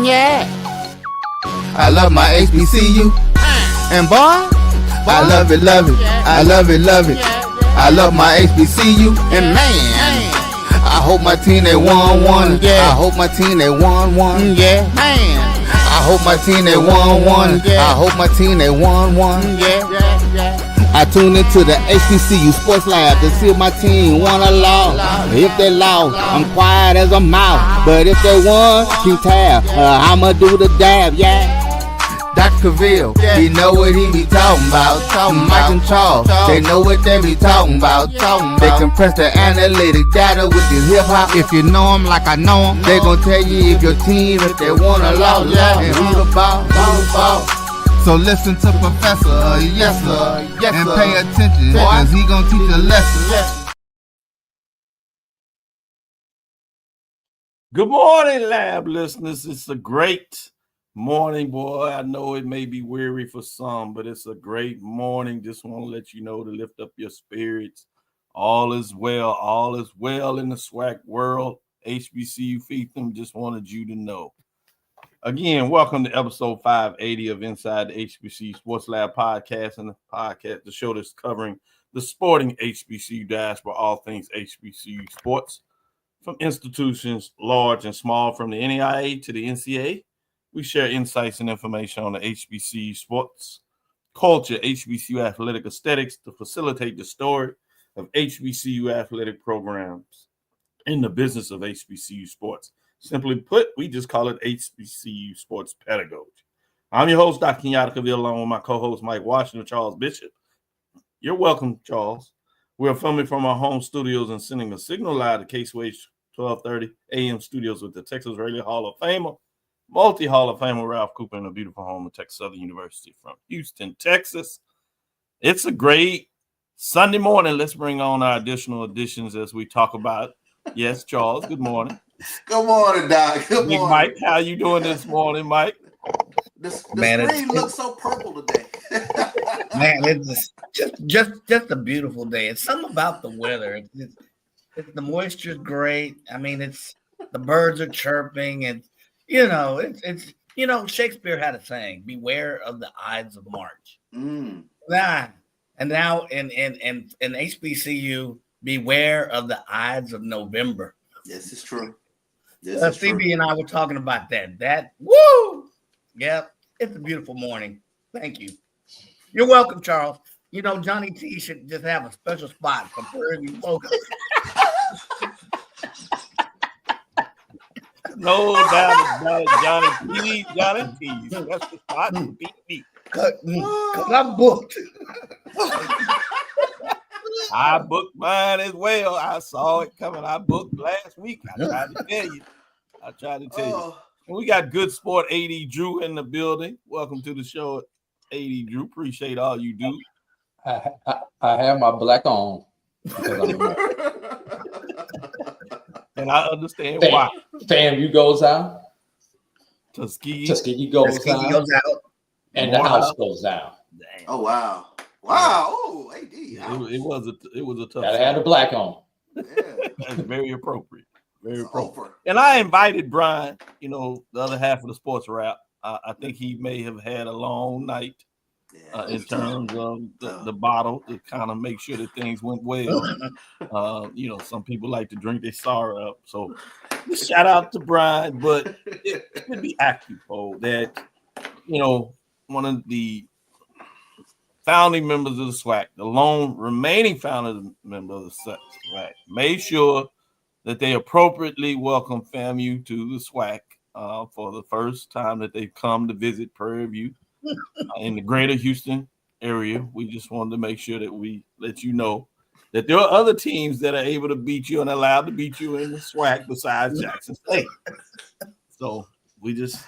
Yeah. I love my HBCU. And boy, I love it, love it. I love it, love it. I love my HBCU. And man, I hope my team they won one. Yeah. I hope my team they won one. Yeah. Man, I hope my team they won one. I hope my team they won one. Yeah. I tune into the HBCU Sports Lab to see if my team won or lost. If they lost, I'm quiet as a mouse. But if they won, keep tab. I'ma do the dab, yeah. Dr. Cavil, he know what he be talking about. Mike and Charles, they know what they be talking about. They compress the analytic data with this hip hop. If you know them like I know them, they gon' tell you if your team, if they won or lost, and who the ball. So listen to Professor, yes sir, and pay attention, cause he gon' teach a lesson. Good morning, lab listeners. It's a great morning, boy. I know it may be weary for some, but it's a great morning. Just want to let you know to lift up your spirits. All is well. All is well in the SWAC world. HBCU Feetham just wanted you to know. Again, welcome to episode 580 of Inside the HBCU Sports Lab podcast, and the show that's covering the sporting HBCU diaspora, all things HBCU sports, from institutions large and small, from the NAIA to the NCAA. We share insights and information on the HBCU sports culture, HBCU athletic aesthetics to facilitate the story of HBCU athletic programs in the business of HBCU sports. Simply put, we just call it HBCU sports pedagogy. I'm your host, Dr. Kenyatta Cavil, along with my co-host, Mike Washington, Charles Bishop. You're welcome, Charles. We're filming from our home studios and sending a signal live to KSWH 1230 AM studios with the Texas Radio Hall of Famer, multi-Hall of Famer Ralph Cooper in a beautiful home at Texas Southern University from Houston, Texas. It's a great Sunday morning. Let's bring on our additional additions as we talk about. Yes, Charles, good morning. Good morning, Doc. Good morning. Mike, how you doing this morning, Mike? The screen looks so purple today. Man, it's just a beautiful day. It's something about the weather. The moisture's great. I mean, it's the birds are chirping, and it's Shakespeare had a saying: "Beware of the Ides of March." And now in HBCU, beware of the Ides of November. This is true. Phoebe and I were talking about that. Woo! Yep, it's a beautiful morning. Thank you. You're welcome, Charles. You know, Johnny T should just have a special spot for Prairie View folks. No doubt about it, Johnny T. Johnny T. That's the spot to beat me. Cause I'm booked. I booked mine as well. I saw it coming. I booked last week. I tried to tell you. And we got good sport AD Drew in the building. Welcome to the show, AD Drew. Appreciate all you do. I have my black on. And I understand why. FAMU goes out. Tuskegee goes out. And the house goes down. Dang. Oh, wow. Wow. Oh, AD. It was a tough. Gotta have the black on. Yeah. That's very appropriate. Very appropriate. And I invited Brian, the other half of the sports wrap. I think he may have had a long night in terms of the bottle to kind of make sure that things went well. Some people like to drink their sorrow up. So shout out to Brian, but it should be active that, one of the founding members of the SWAC, the lone remaining founding member of the SWAC, made sure that they appropriately welcome FAMU to the SWAC for the first time that they've come to visit Prairie View in the greater Houston area. We just wanted to make sure that we let you know that there are other teams that are able to beat you and allowed to beat you in the SWAC besides Jackson State. So we just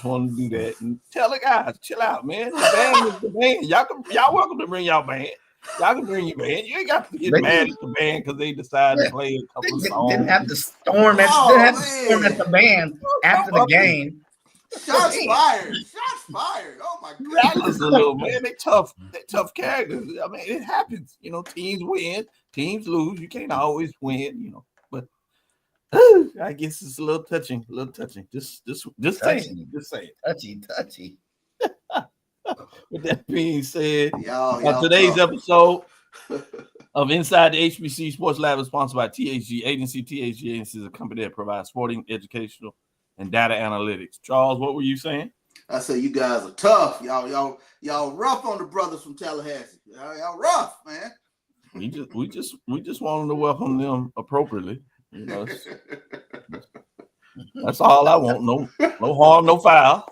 want to do that and tell the guys, chill out, man. The band is the band. Y'all welcome to bring y'all band. Y'all can bring your band. You ain't got to get mad at the band because they decided to play a couple of songs. Didn't have to storm at the band after the game. Shots fired. Oh my God. A little, man. They tough characters. I mean, it happens. Teams win, teams lose. You can't always win, but I guess it's a little touching, Just Touching. saying. Touchy. With that being said, Y'all today's tough. episode of Inside the HBCU Sports Lab is sponsored by THG Agency. THG Agency is a company that provides sporting, educational, and data analytics. Charles, what were you saying? I say you guys are tough. Y'all rough on the brothers from Tallahassee. Y'all rough, man. We just wanted to welcome them appropriately. You know, that's all I want. No harm, no foul.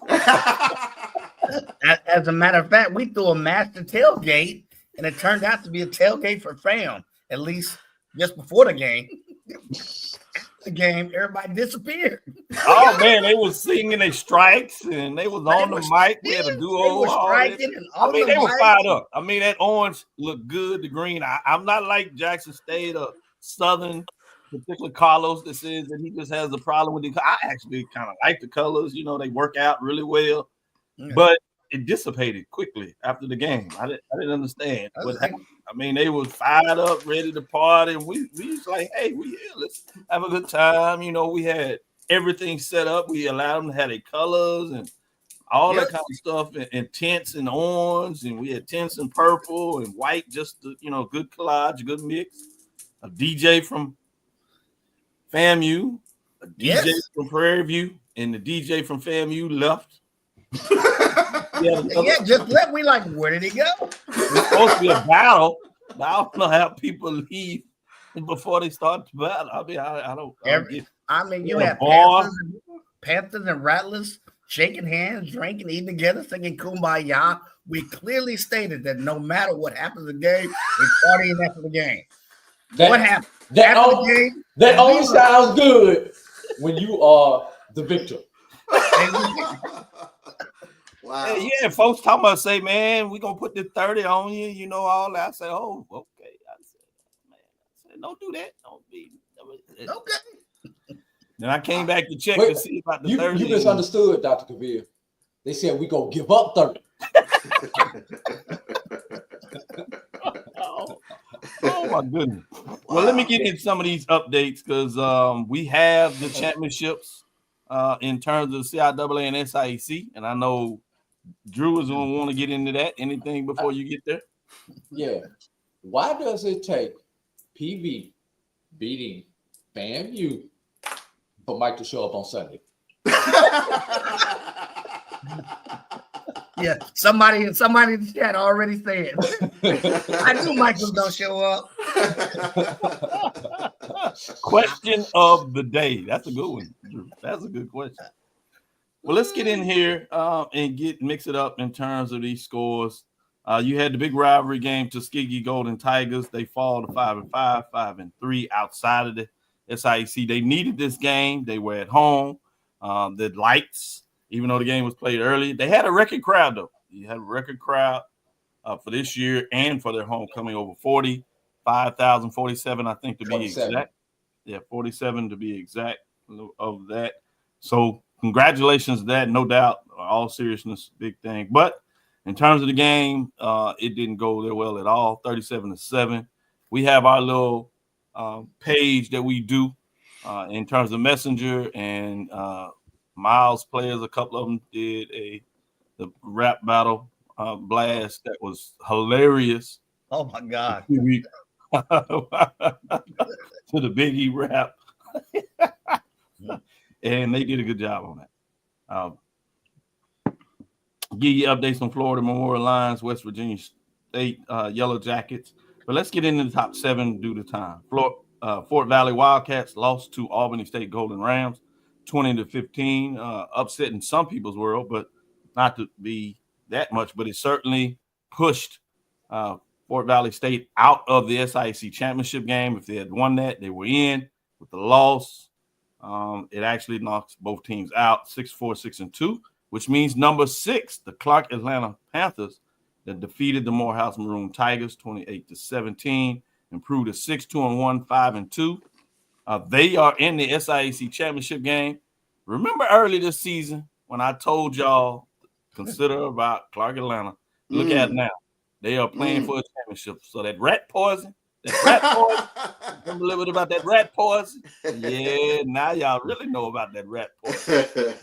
As a matter of fact, we threw a master tailgate, and it turned out to be a tailgate for fam. At least just before the game. After the game, everybody disappeared. Oh man, they was singing their strikes, and they was on the mic. We had a duo. They were striking and on they the were mic. fired up. I mean, that orange looked good. The green. I'm not like Jackson State or Southern, particularly Carlos, that says that he just has a problem with it. I actually kind of like the colors. You know, they work out really well. Yeah. But it dissipated quickly after the game. I didn't understand what happened. I mean, they was fired up, ready to party, and we was like, hey, we here. Let's have a good time. You know, we had everything set up. We allowed them to have their colors and all that kind of stuff, and tents and orange, and we had tents in purple and white, just the, good collage, good mix. A DJ from FAMU, a DJ from Prairie View, and the DJ from FAMU left. Just let me like, where did he go? It's supposed to be a battle, but I don't know how people leave before they start the battle. I mean, I don't get. I mean, you have Panthers and Rattlers shaking hands, drinking, eating together, singing Kumbaya. We clearly stated that no matter what happens in the game, we're partying after the game. What happened? That only sounds good when you are the victor. Wow. Yeah, folks talking about, say, man, we're gonna put the 30 on you, all that. I say, oh, okay. I said, don't do that. Don't be okay. Then I came back to check to see about the 30. You misunderstood, Dr. Cavil. They said we gonna give up 30. Oh my goodness. Well, let me get into some of these updates because we have the championships in terms of CIAA and SIAC, and I know Drew is going to want to get into that. Anything before you get there? Yeah. Why does it take PV beating FAMU for Mike to show up on Sunday? Yeah, somebody in the chat already said. I knew Mike was gonna show up. Question of the day. That's a good one, Drew. That's a good question. Well, let's get in here and mix it up in terms of these scores. You had the big rivalry game, Tuskegee Golden Tigers. They fall to 5-5, 5-3 outside of the SIAC. They needed this game. They were at home. The lights, even though the game was played early, they had a record crowd, though. You had a record crowd for this year and for their homecoming, over 45,047, I think, to be 47. exact. Yeah, 47 to be exact of that. So congratulations to that, no doubt. All seriousness, big thing. But in terms of the game, it didn't go there well at all, 37-7. We have our little page that we do in terms of Messenger, and Miles players, a couple of them did the rap battle blast that was hilarious. Oh my God. To the Biggie rap. And they did a good job on that. Give you updates on Florida Memorial Lions, West Virginia State Yellow Jackets. But let's get into the top 7 due to time. Fort Valley Wildcats lost to Albany State Golden Rams 20-15, upset in some people's world, but not to be that much. But it certainly pushed Fort Valley State out of the SIAC championship game. If they had won that, they were in. With the loss, it actually knocks both teams out, 6-4, 6-2, which means number 6, the Clark Atlanta Panthers, that defeated the Morehouse Maroon Tigers 28-17, improved to 6-2-1, 5-2. They are in the SIAC championship game. Remember early this season when I told y'all consider about Clark Atlanta? Look at it now. They are playing for a championship. So that rat poison That rat poison. Remember a little bit about that rat poison? Yeah, now y'all really know about that rat poison.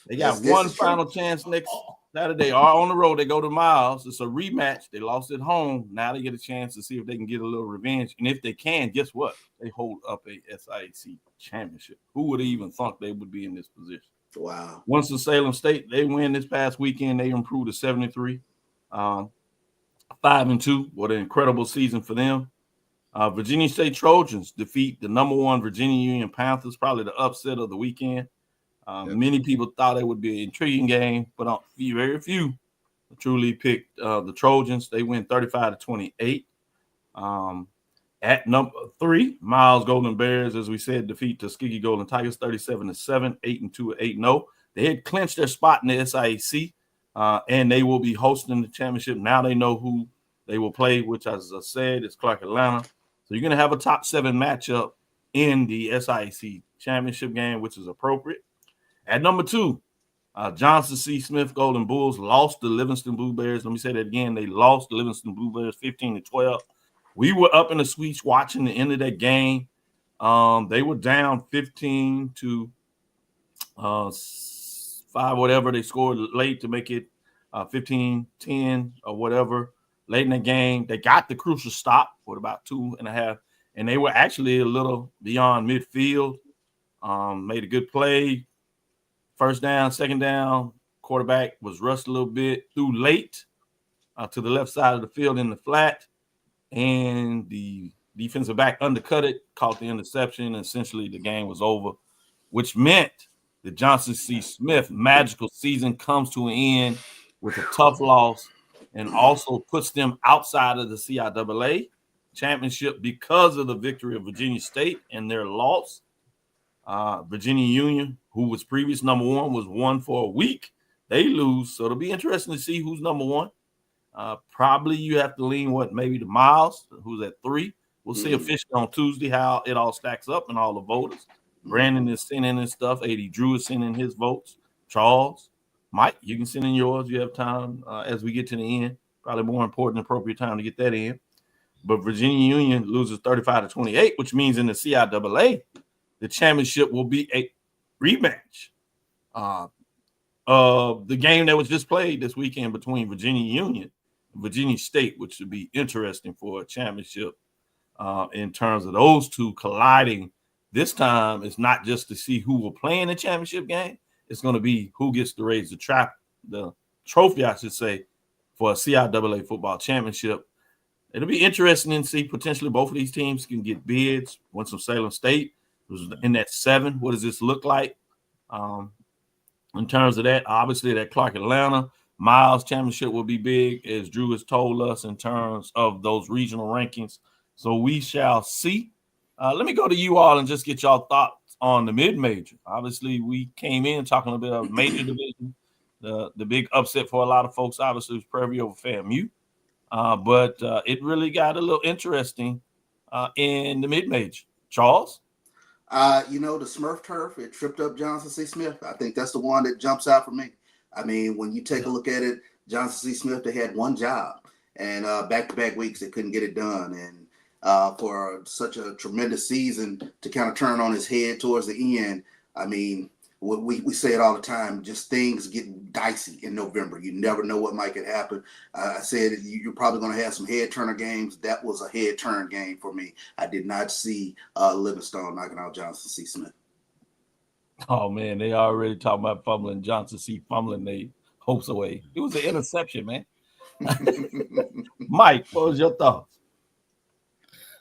They got one final chance next Saturday. They are on the road. They go to Miles. It's a rematch. They lost at home. Now they get a chance to see if they can get a little revenge. And if they can, guess what? They hold up a SIAC championship. Who would have even thought they would be in this position? Wow. Winston-Salem State, they win this past weekend. They improved to 73. 5-2. What an incredible season for them. Virginia State Trojans defeat the number 1 Virginia Union Panthers, probably the upset of the weekend. Many people thought it would be an intriguing game, but very few truly picked the Trojans. They win 35-28. At number 3, Miles Golden Bears, as we said, defeat Tuskegee Golden Tigers 37-7, 8-2, 8-0. They had clinched their spot in the SIAC, and they will be hosting the championship. Now they know who they will play, which, as I said, is Clark Atlanta. So you're going to have a top 7 matchup in the SIAC championship game, which is appropriate. At number 2, Johnson C. Smith Golden Bulls lost the Livingston Blue Bears. Let me say that again. They lost the Livingston Blue Bears 15-12. We were up in the suites watching the end of that game. They were down 15 to 5, whatever. They scored late to make it 15-10 or whatever. Late in the game, they got the crucial stop with about 2.5, and they were actually a little beyond midfield. Made a good play. First down, second down, quarterback was rushed a little bit, threw late to the left side of the field in the flat, and the defensive back undercut it, caught the interception, and essentially the game was over, which meant the Johnson C. Smith magical season comes to an end with a tough loss and also puts them outside of the CIAA championship because of the victory of Virginia State and their loss. Virginia Union, who was previous number 1, was 1 for a week. They lose, so it'll be interesting to see who's number 1. Probably you have to lean maybe to Miles, who's at 3. We'll see officially on Tuesday how it all stacks up and all the voters. Brandon is sending his stuff. A.D. Drew is sending his votes. Charles, Mike, you can send in yours. You have time as we get to the end. Probably more important, appropriate time to get that in. But Virginia Union loses 35-28, which means in the CIAA, the championship will be a rematch of the game that was just played this weekend between Virginia Union and Virginia State, which should be interesting for a championship in terms of those two colliding. This time, it's not just to see who will play in the championship game. It's going to be who gets to raise the trophy, I should say, for a CIAA football championship. It'll be interesting to see potentially both of these teams can get bids. Winston-Salem State was in that 7. What does this look like? In terms of that, obviously that Clark Atlanta Miles championship will be big, as Drew has told us, in terms of those regional rankings. So we shall see. Let me go to you all and just get y'all thoughts on the mid-major. Obviously, we came in talking a bit of major division. The big upset for a lot of folks, obviously, was Prairie over FAMU. But it really got a little interesting in the mid-major. Charles? The Smurf turf, it tripped up Johnson C. Smith. I think that's the one that jumps out for me. I mean, when you take a look at it, Johnson C. Smith, they had one job, and back-to-back weeks they couldn't get it done. And for such a tremendous season to kind of turn on his head towards the end, I mean, we say it all the time, just things get dicey in November. You never know what might could happen. I said you're probably going to have some head-turner games. That was a head-turn game for me. I did not see Livingstone knocking out Johnson C. Smith. Oh, man, they already talking about fumbling. Johnson C. fumbling their hopes away. It was an interception, man. Mike, what was your thoughts?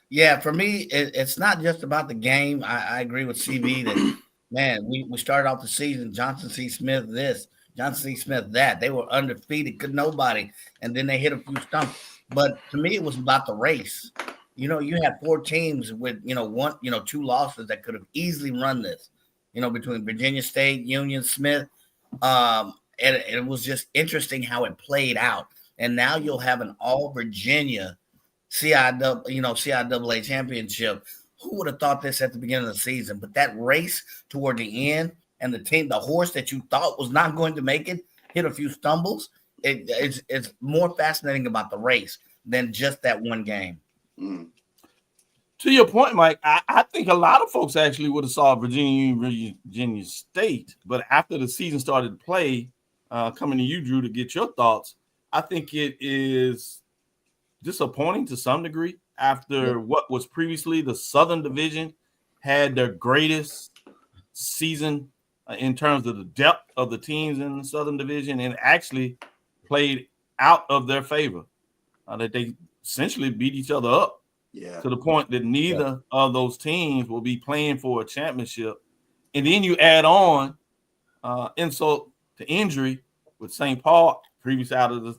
Yeah, for me, it's not just about the game. I agree with CV that, man, we started off the season, Johnson C. Smith this, Johnson C. Smith that. They were undefeated, could nobody. And then they hit a few stumps. But to me, it was about the race. You had 4 teams with, 2 losses that could have easily run this, between Virginia State, Union, Smith. And it was just interesting how it played out. And now you'll have an all-Virginia CIAA championship. Who would have thought this at the beginning of the season? But that race toward the end, and the horse that you thought was not going to make it, hit a few stumbles. It's more fascinating about the race than just that one game. Mm. To your point, Mike, I think a lot of folks actually would have saw Virginia State, but after the season started to play, coming to you, Drew, to get your thoughts, I think it is disappointing to some degree after what was previously the Southern Division had their greatest season in terms of the depth of the teams in the Southern Division, and actually played out of their favor. That they essentially beat each other up. Yeah. To the point that neither of those teams will be playing for a championship. And then you add on insult to injury with St. Paul previously out of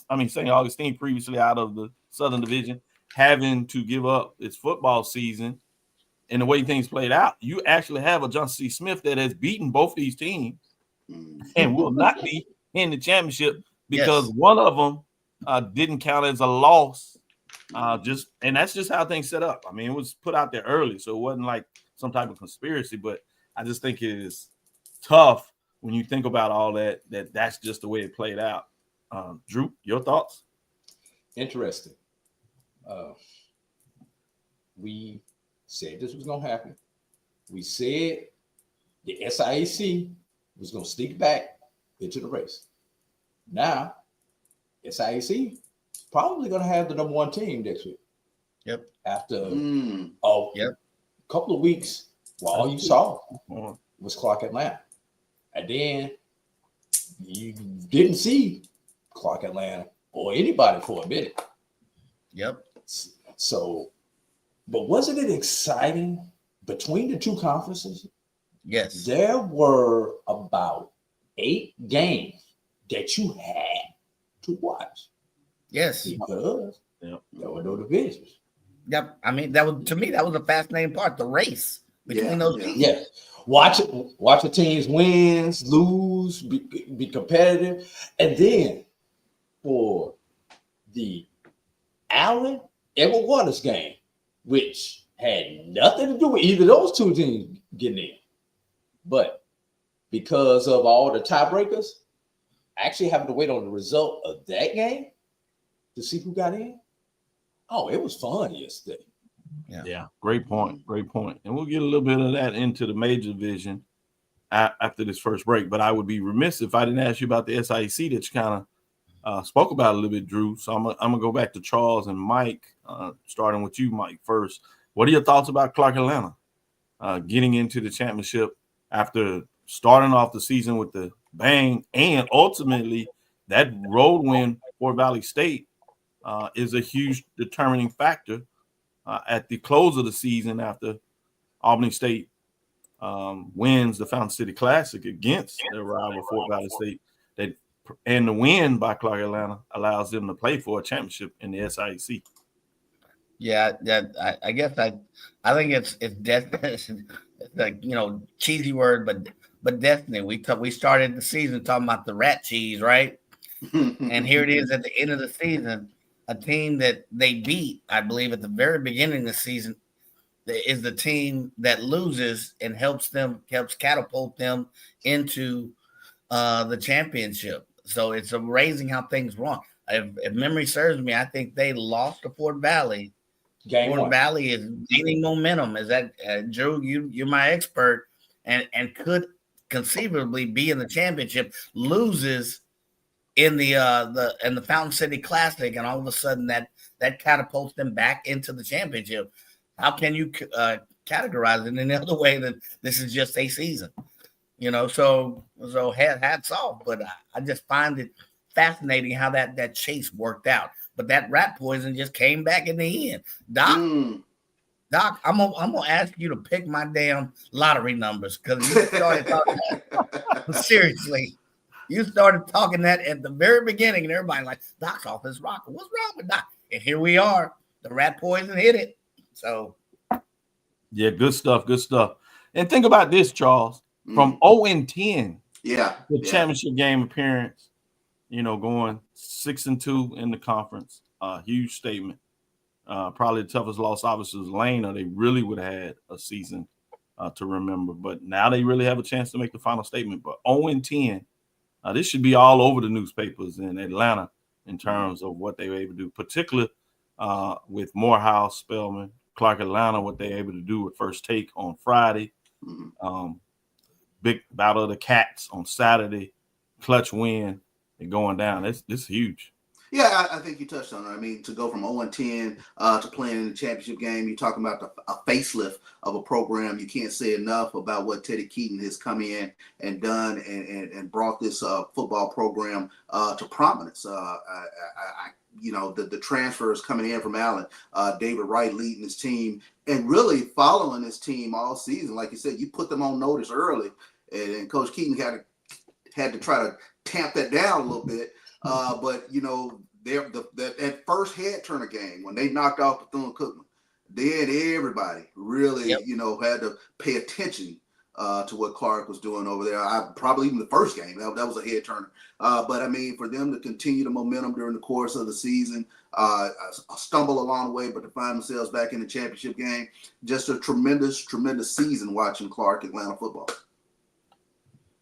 St. Augustine previously out of the Southern Division, having to give up its football season. And the way things played out, you actually have a Johnson C. Smith that has beaten both these teams and will not be in the championship because one of them didn't count as a loss. And that's just how things set up. I mean, it was put out there early, so it wasn't like some type of conspiracy, but I just think it is tough when you think about all that's just the way it played out. Drew, your thoughts? Interesting. We said this was going to happen. We said the SIAC was going to sneak back into the race. Now, SIAC probably going to have the number one team next week. Yep. After a couple of weeks, all you saw was Clark Atlanta. And then you didn't see Clark Atlanta or anybody for a minute. Yep. So, but wasn't it exciting between the two conferences? Yes. There were about 8 games that you had to watch. Yes. Because there were no divisions. Yep. I mean, that was, to me, that was the fascinating part, the race between those teams. Yeah. Watch the teams wins, lose, be competitive. And then for the Allen Edward Waters game, which had nothing to do with either of those two teams getting in. But because of all the tiebreakers, actually having to wait on the result of that game to see who got in. Oh, it was fun yesterday. Yeah. Great point. And we'll get a little bit of that into the major division after this first break. But I would be remiss if I didn't ask you about the SIC that you kind of spoke about a little bit, Drew. So I'm gonna go back to Charles and Mike, starting with you, Mike, first. What are your thoughts about Clark Atlanta getting into the championship after starting off the season with the bang, and ultimately that road win for Valley State is a huge determining factor at the close of the season after Albany State wins the Fountain City Classic against their rival Fort Valley State. And the win by Clark Atlanta allows them to play for a championship in the SIC. Yeah, I guess I think it's destiny. It's like, cheesy word, but destiny. We started the season talking about the rat cheese, right? And here it is at the end of the season, a team that they beat, I believe, at the very beginning of the season, is the team that loses and helps catapult them into the championship. So it's amazing how things wrong. If memory serves me, I think they lost to Fort Valley. Fort Valley is gaining momentum. Is that Drew? You're my expert, and could conceivably be in the championship. Loses in the Fountain City Classic, and all of a sudden that catapults them back into the championship. How can you categorize it in another way that this is just a season? So hats off. But I just find it fascinating how that chase worked out. But that rat poison just came back in the end. Doc, I'm gonna ask you to pick my damn lottery numbers, because you started talking that. Seriously. You started talking that at the very beginning, and everybody like, Doc's off his rocker. What's wrong with Doc? And here we are. The rat poison hit it. So yeah, good stuff. And think about this, Charles. From 0-10, the championship game appearance, going 6-2 in the conference, huge statement. Probably the toughest loss, obviously, was Lane, or they really would have had a season to remember. But now they really have a chance to make the final statement. But 0-10, this should be all over the newspapers in Atlanta in terms of what they were able to do, particularly with Morehouse, Spelman, Clark Atlanta, what they're able to do with First Take on Friday. Big battle of the Cats on Saturday, clutch win and going down. It's huge. Yeah, I think you touched on it. I mean, to go from 0-10 to playing in the championship game, you're talking about a facelift of a program. You can't say enough about what Teddy Keaton has come in and done and brought this football program to prominence. The transfers coming in from Allen, David Wright leading his team and really following his team all season. Like you said, you put them on notice early, and Coach Keaton had to try to tamp that down a little bit. But that first head turner game when they knocked off Bethune-Cookman, then everybody really had to pay attention to what Clark was doing over there. Probably even the first game that was a head turner. But I mean, for them to continue the momentum during the course of the season, stumble along the way, but to find themselves back in the championship game, just a tremendous season watching Clark Atlanta football.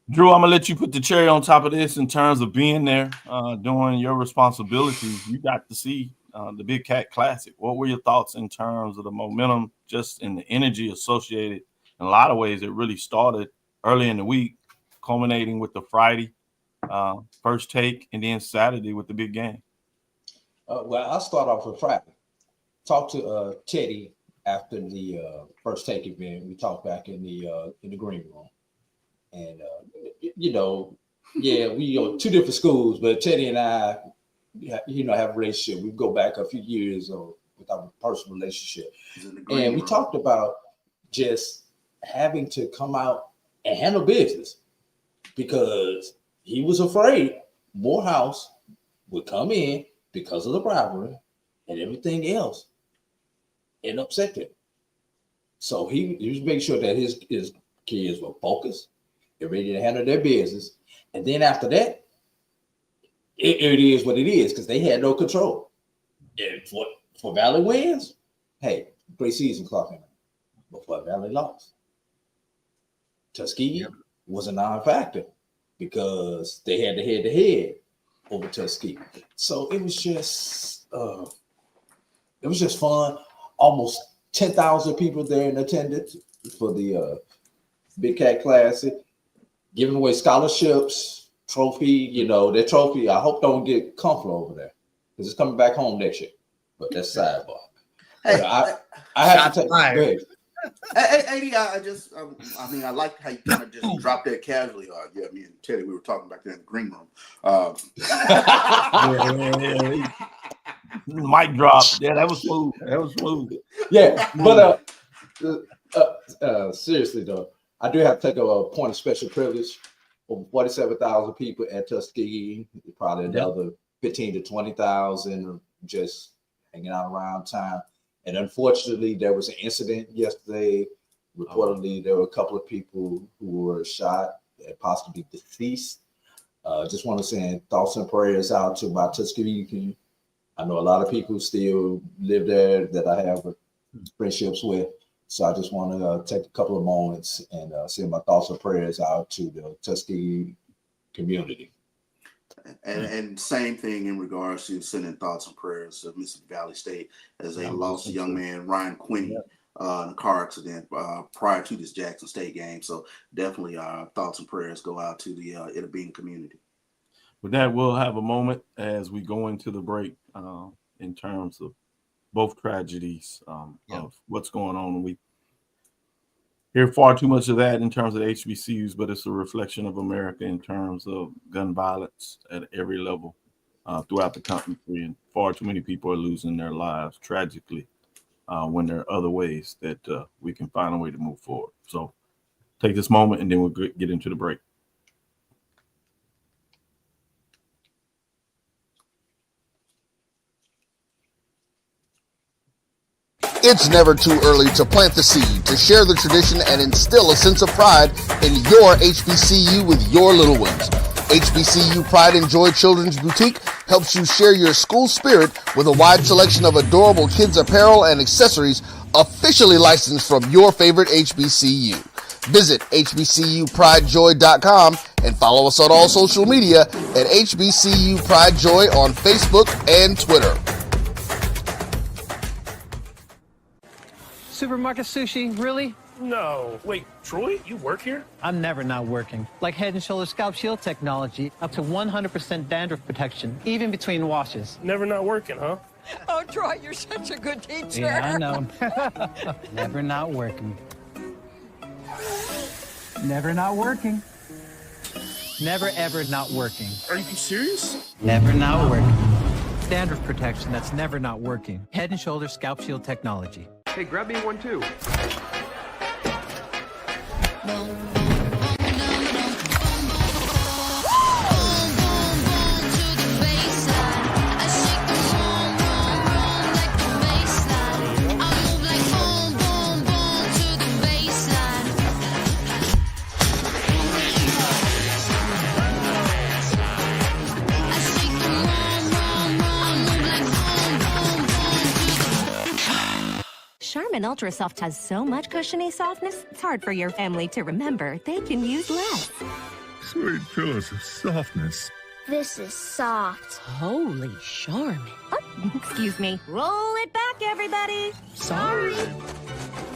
Drew, I'm gonna let you put the cherry on top of this in terms of being there, doing your responsibilities. You got to see the Big Cat Classic. What were your thoughts in terms of the momentum, just in the energy associated? In a lot of ways, it really started early in the week, culminating with the Friday First Take, and then Saturday with the big game. Well, I'll start off with Friday. Talked to Teddy after the First Take event. We talked back in the green room. And, we are two different schools, but Teddy and I, have a relationship. We go back a few years with our personal relationship. And we talked about just having to come out and handle business because he was afraid Morehouse would come in because of the rivalry and everything else and upset him. So he was making sure that his kids were focused, they're ready to handle their business. And then after that, it is what it is because they had no control. And for Valley wins, hey, great season, Clark. But for Valley lost, Tuskegee was a non-factor because they had the head-to-head over Tuskegee. So it was just fun. Almost 10,000 people there in attendance for the Big Cat Classic. Giving away scholarships, trophy, their trophy. I hope don't get comfortable over there because it's coming back home next year. But that's sidebar. Hey, I have to take. Go ahead. Hey, I like how you kind of just dropped that casually. Me and Teddy, we were talking back there in the green room. Mic drop. Yeah, that was smooth. Yeah, but seriously though, I do have to take a point of special privilege. Over 47,000 people at Tuskegee, probably another 15 to 20,000 just hanging out around town. And unfortunately, there was an incident yesterday. Reportedly, there were a couple of people who were shot and possibly deceased. Just want to send thoughts and prayers out to my Tuskegee. I know a lot of people still live there that I have friendships with. So I just want to take a couple of moments and send my thoughts and prayers out to the Tuskegee community. And same thing in regards to sending thoughts and prayers of Mississippi Valley State as they lost a young man, Ryan Quinney, in a car accident prior to this Jackson State game. So definitely our thoughts and prayers go out to the Itabena community. With that, we'll have a moment as we go into the break in terms of both tragedies of what's going on. We hear far too much of that in terms of HBCUs, but it's a reflection of America in terms of gun violence at every level throughout the country. And far too many people are losing their lives tragically when there are other ways that we can find a way to move forward. So take this moment and then we'll get into the break. It's never too early to plant the seed, to share the tradition, and instill a sense of pride in your HBCU with your little ones. HBCU Pride and Joy Children's Boutique helps you share your school spirit with a wide selection of adorable kids apparel and accessories officially licensed from your favorite HBCU. Visit hbcupridejoy.com and follow us on all social media at HBCU Pride Joy on Facebook and Twitter. supermarket sushi, really? No. Wait, Troy, you work here? I'm never not working. Like Head & Shoulders Scalp Shield technology, up to 100% dandruff protection, even between washes. Never not working, huh? Oh, Troy, you're such a good teacher. Yeah, I know. Never not working. Never not working. Never ever not working. Are you serious? Never not working. Dandruff protection that's never not working. Head & Shoulders Scalp Shield technology. Hey, grab me one too. Charmin Ultra Soft has so much cushiony softness, it's hard for your family to remember. They can use less. Sweet pillows of softness. This is soft. Holy Charmin. Oh, excuse me. Roll it back, everybody. Sorry.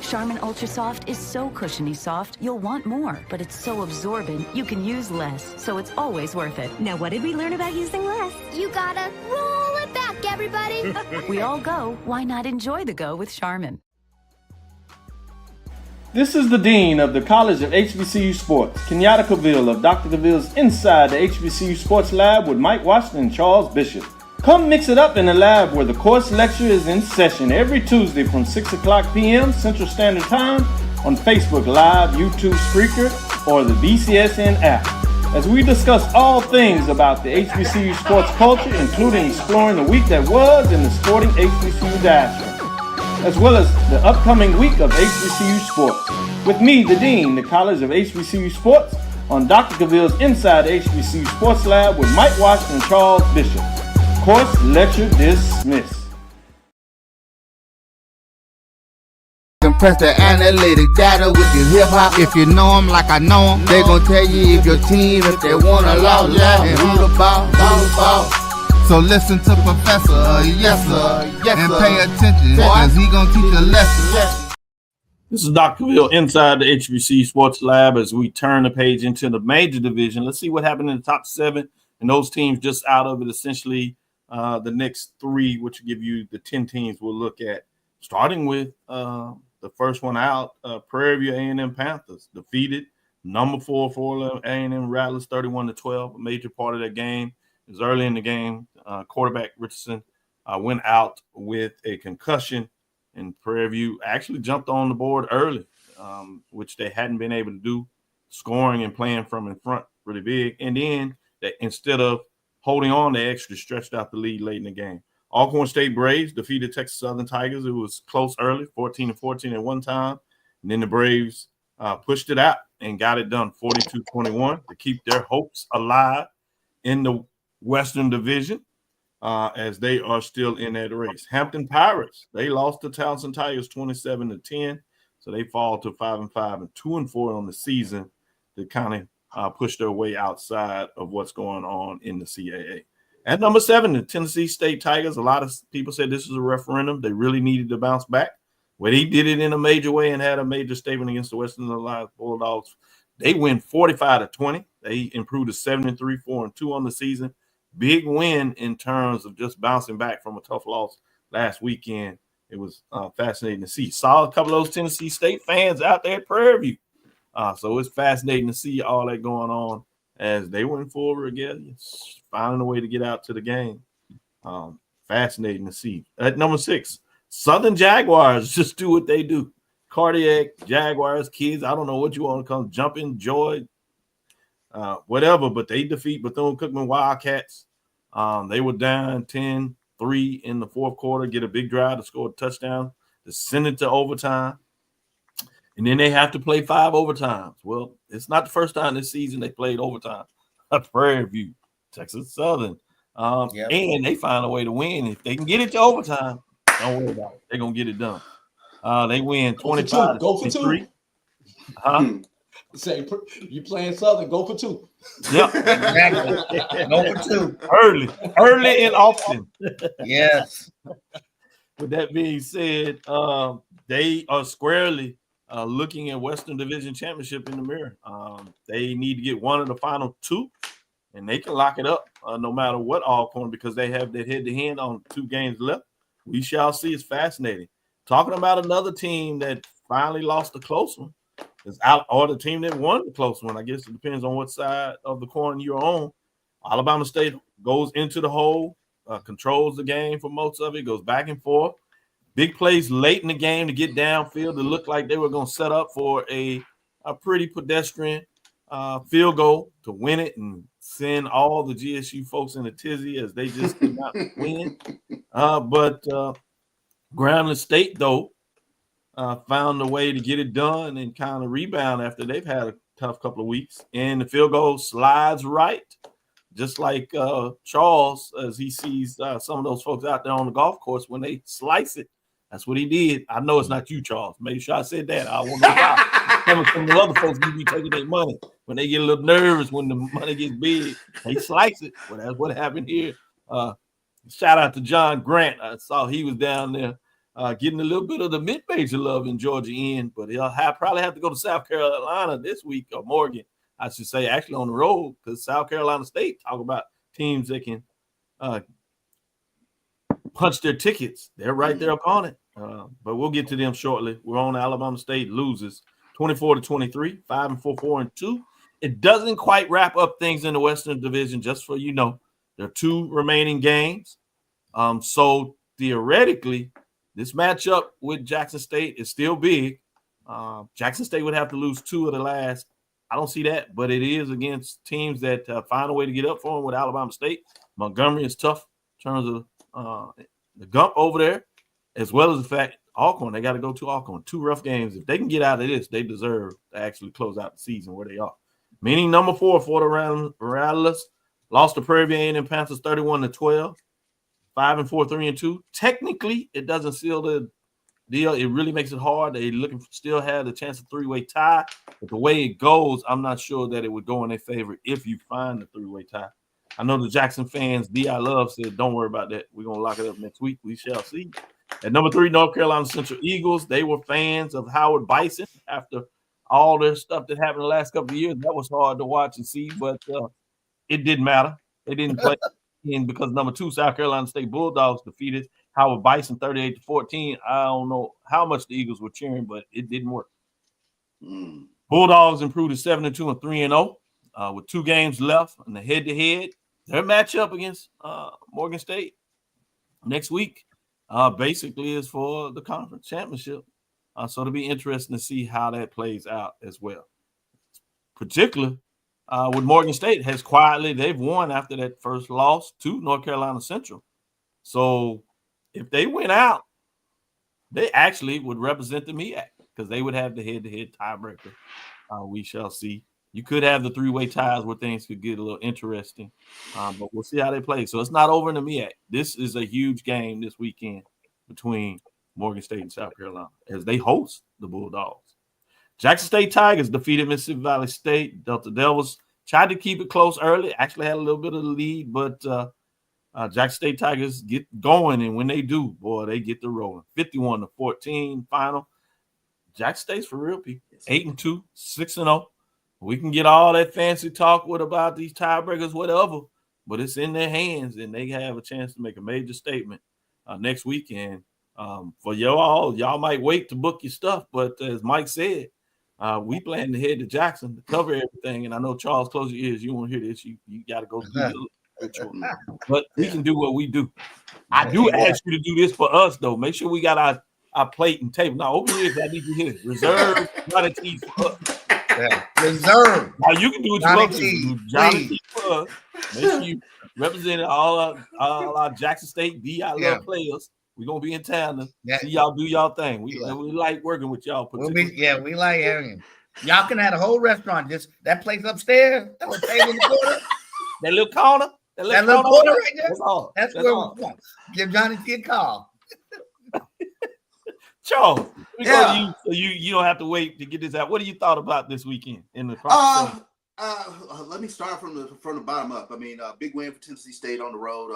Charmin Ultra Soft is so cushiony soft, you'll want more, but it's so absorbent, you can use less, so it's always worth it. Now, what did we learn about using less? You gotta roll it back, everybody. We all go, why not enjoy the go with Charmin? This is the Dean of the College of HBCU Sports, Kenyatta Cavil of Dr. Cavill's Inside the HBCU Sports Lab with Mike Washington and Charles Bishop. Come mix it up in the lab where the course lecture is in session every Tuesday from 6 o'clock p.m. Central Standard Time on Facebook Live, YouTube Spreaker, or the BCSN app. As we discuss all things about the HBCU sports culture, including exploring the week that was in the sporting HBCU diaspora, as well as the upcoming week of HBCU sports. With me, the Dean, the College of HBCU Sports, on Dr. Cavill's Inside the HBCU Sports Lab with Mike Washington and Charles Bishop. Course lecture dismissed. Compress the analytic data with your hip hop. If you know them like I know them, they gon' tell you if your team, if they wanna lose, and who the ball. So listen to Professor, yes sir, and pay attention, cause he gon' teach a lesson. This is Dr. Cavil inside the HBC Sports Lab as we turn the page into the major division. Let's see what happened in the top 7 and those teams just out of it. Essentially, the next 3, which will give you the 10 teams we'll look at. Starting with the first one out, Prairie View A&M Panthers defeated number 4 for A&M Rattlers 31-12. A major part of that game is early in the game. Quarterback Richardson went out with a concussion, and Prairie View actually jumped on the board early, which they hadn't been able to do, scoring and playing from in front really big. And then instead of holding on, they actually stretched out the lead late in the game. Alcorn State Braves defeated Texas Southern Tigers. It was close early, 14-14 at one time. And then the Braves pushed it out and got it done 42-21 to keep their hopes alive in the Western Division. As they are still in that race. Hampton Pirates, they lost to Townsend Tigers 27-10, so they fall to 5-5 and 2-4 on the season to kind of push their way outside of what's going on in the CAA. At number 7, the Tennessee State Tigers. A lot of people said this was a referendum. They really needed to bounce back. Well, they did it in a major way and had a major statement against the Western Alliance Bulldogs. They win 45-20. They improved to 7-3, 4-2 on the season. Big win in terms of just bouncing back from a tough loss last weekend. It was fascinating to see. Saw a couple of those Tennessee State fans out there at Prairie View. So it's fascinating to see all that going on as they went forward again, finding a way to get out to the game. Fascinating to see. At number 6, Southern Jaguars just do what they do. Cardiac Jaguars, kids, I don't know what you want to call jumping, joy, whatever, but they defeat Bethune-Cookman Wildcats. They were down 10-3 in the fourth quarter, get a big drive to score a touchdown to send it to overtime. And then they have to play 5 overtimes. Well, it's not the first time this season they played overtime. Prairie View, Texas Southern. And they find a way to win. If they can get it to overtime, don't worry about it. They're going to get it done. They win 25-23. Go for 2. Say you playing Southern, go for 2. Yep, exactly. Go for 2. Early and often. Yes. With that being said, they are squarely looking at Western Division Championship in the mirror. They need to get one of the final two, and they can lock it up no matter what Alcorn, because they have that head-to-head on 2 games left. We shall see. It's fascinating. Talking about another team that finally lost a close one is out, or the team that won the close one. I guess it depends on what side of the coin you're on. Alabama State goes into the hole, controls the game for most of it, goes back and forth. Big plays late in the game to get downfield to look like they were going to set up for a pretty pedestrian field goal to win it and send all the GSU folks in a tizzy as they just did not win. But Grambling State, though, found a way to get it done and kind of rebound after they've had a tough couple of weeks. And the field goal slides right, just like Charles, as he sees some of those folks out there on the golf course when they slice it. That's what he did. I know it's not you, Charles. Make sure I said that. I want to know some of the other folks be taking their money when they get a little nervous when the money gets big. They slice it. Well, that's what happened here. Shout out to John Grant. I saw he was down there getting a little bit of the mid-major love in Georgia N, but he'll probably have to go to South Carolina this week, or Morgan, I should say, actually on the road, because South Carolina State talk about teams that can punch their tickets. They're right there upon it. But we'll get to them shortly. We're on Alabama State loses 24-23, 5-4, 4-2. It doesn't quite wrap up things in the Western Division, just for you know. There are 2 remaining games. So theoretically, this matchup with Jackson State is still big. Jackson State would have to lose 2 of the last. I don't see that, but it is against teams that find a way to get up for them with Alabama State. Montgomery is tough in terms of the gump over there, as well as the fact Alcorn, they got to go to Alcorn. 2 rough games. If they can get out of this, they deserve to actually close out the season where they are. Meaning number 4 for the Rattlers. Lost to Prairie View A&M Panthers 31-12, 5-4, 3-2. Technically, it doesn't seal the deal. It really makes it hard. They still have the chance of 3-way tie, but the way it goes, I'm not sure that it would go in their favor if you find the 3-way tie. I know the Jackson fans, D.I. Love said, don't worry about that. We're going to lock it up next week. We shall see. At number 3, North Carolina Central Eagles. They were fans of Howard Bison after all their stuff that happened the last couple of years. That was hard to watch and see, but it didn't matter. They didn't play in because number 2, South Carolina State Bulldogs defeated Howard Bison 38-14. I don't know how much the Eagles were cheering, but it didn't work. Bulldogs improved to 7-2 and 3-0 with 2 games left in the head-to-head. Their matchup against Morgan State next week basically is for the conference championship. So it'll be interesting to see how that plays out as well. Particularly with Morgan State they've won after that first loss to North Carolina Central. So if they win out, they actually would represent the MEAC because they would have the head-to-head tiebreaker. We shall see. You could have the 3-way ties where things could get a little interesting, but we'll see how they play. So it's not over in the MEAC. This is a huge game this weekend between Morgan State and South Carolina as they host the Bulldogs. Jackson State Tigers defeated Mississippi Valley State. Delta Devils tried to keep it close early, actually had a little bit of the lead, but Jackson State Tigers get going, and when they do, boy, they get the rolling. 51-14 final. Jackson State's for real, people. 8-2, 6-0. We can get all that fancy talk about these tiebreakers, whatever, but it's in their hands, and they have a chance to make a major statement next weekend. For y'all might wait to book your stuff, but as Mike said, we plan to head to Jackson to cover everything. And I know, Charles, close your ears. You won't hear this. You got to go do the ritual. But we can do what we do. I do ask you to do this for us, though. Make sure we got our plate and table. Now, open your ears. I need you here. Reserve Johnny T for us. Yeah. Reserve. Now, you can do what you love to do. Johnny T for us. Make sure you represent all our Jackson State D.I. Love players. We're going to be in town to see y'all do y'all thing. We like working with y'all. We like having y'all can have a whole restaurant. Just that place upstairs, that little table in the corner. That little corner. That little corner right there. That's where we want. Give Johnny T a call. Charles, we go to you so you don't have to wait to get this out. What do you thought about this weekend in the process? Let me start from the bottom up. I mean, big win for Tennessee State on the road.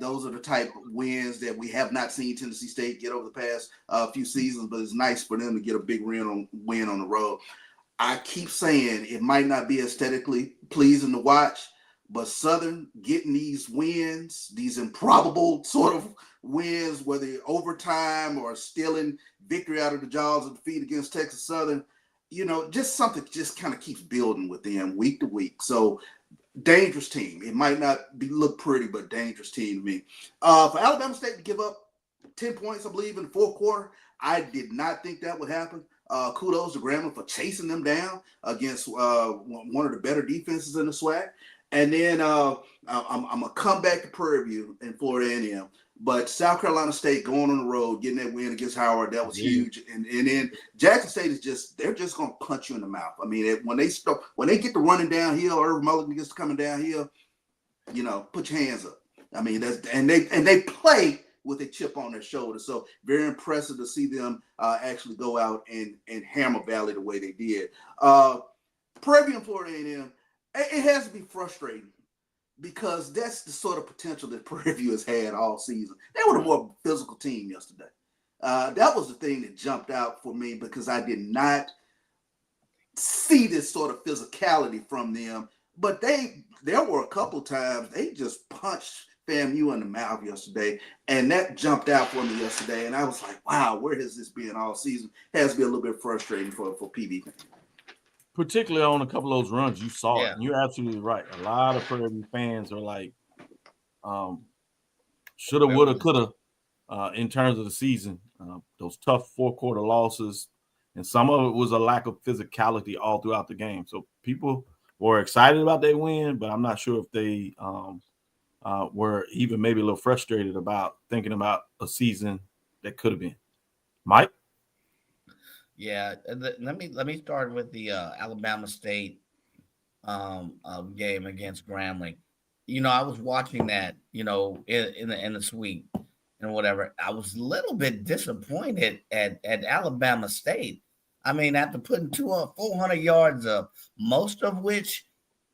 Those are the type of wins that we have not seen Tennessee State get over the past few seasons, but it's nice for them to get a big win on the road. I keep saying it might not be aesthetically pleasing to watch, but Southern getting these wins, these improbable sort of wins, whether overtime or stealing victory out of the jaws of defeat against Texas Southern, just something just kind of keeps building with them week to week. So dangerous team. It might not look pretty, but dangerous team to me. For Alabama State to give up 10 points, I believe, in the fourth quarter, I did not think that would happen. Kudos to Grambling for chasing them down against one of the better defenses in the SWAC. And then I'm going to come back to Prairie View in Florida A&M. But South Carolina State going on the road, getting that win against Howard, that was huge. And then Jackson State they're just going to punch you in the mouth. I mean, when they get to running downhill, Irv Mulligan gets to coming downhill, put your hands up. I mean, they play with a chip on their shoulder. So very impressive to see them actually go out and hammer Valley the way they did. Prairie View and Florida A&M, it has to be frustrating, because that's the sort of potential that Prairie View has had all season. They were a more physical team yesterday. That was the thing that jumped out for me, because I did not see this sort of physicality from them. But there were a couple times they just punched FAMU in the mouth yesterday, and that jumped out for me yesterday. And I was like, wow, where has this been all season? It has to be a little bit frustrating for PV. Particularly on a couple of those runs, you saw it. And you're absolutely right. A lot of Prairie View fans are like, shoulda, woulda, coulda, in terms of the season. Those tough fourth-quarter losses, and some of it was a lack of physicality all throughout the game. So people were excited about their win, but I'm not sure if they were even maybe a little frustrated about thinking about a season that could have been. Mike? Yeah, let me start with the Alabama State game against Grambling. I was watching that, in the suite and whatever. I was a little bit disappointed at Alabama State. I mean, after putting 400 yards up, most of which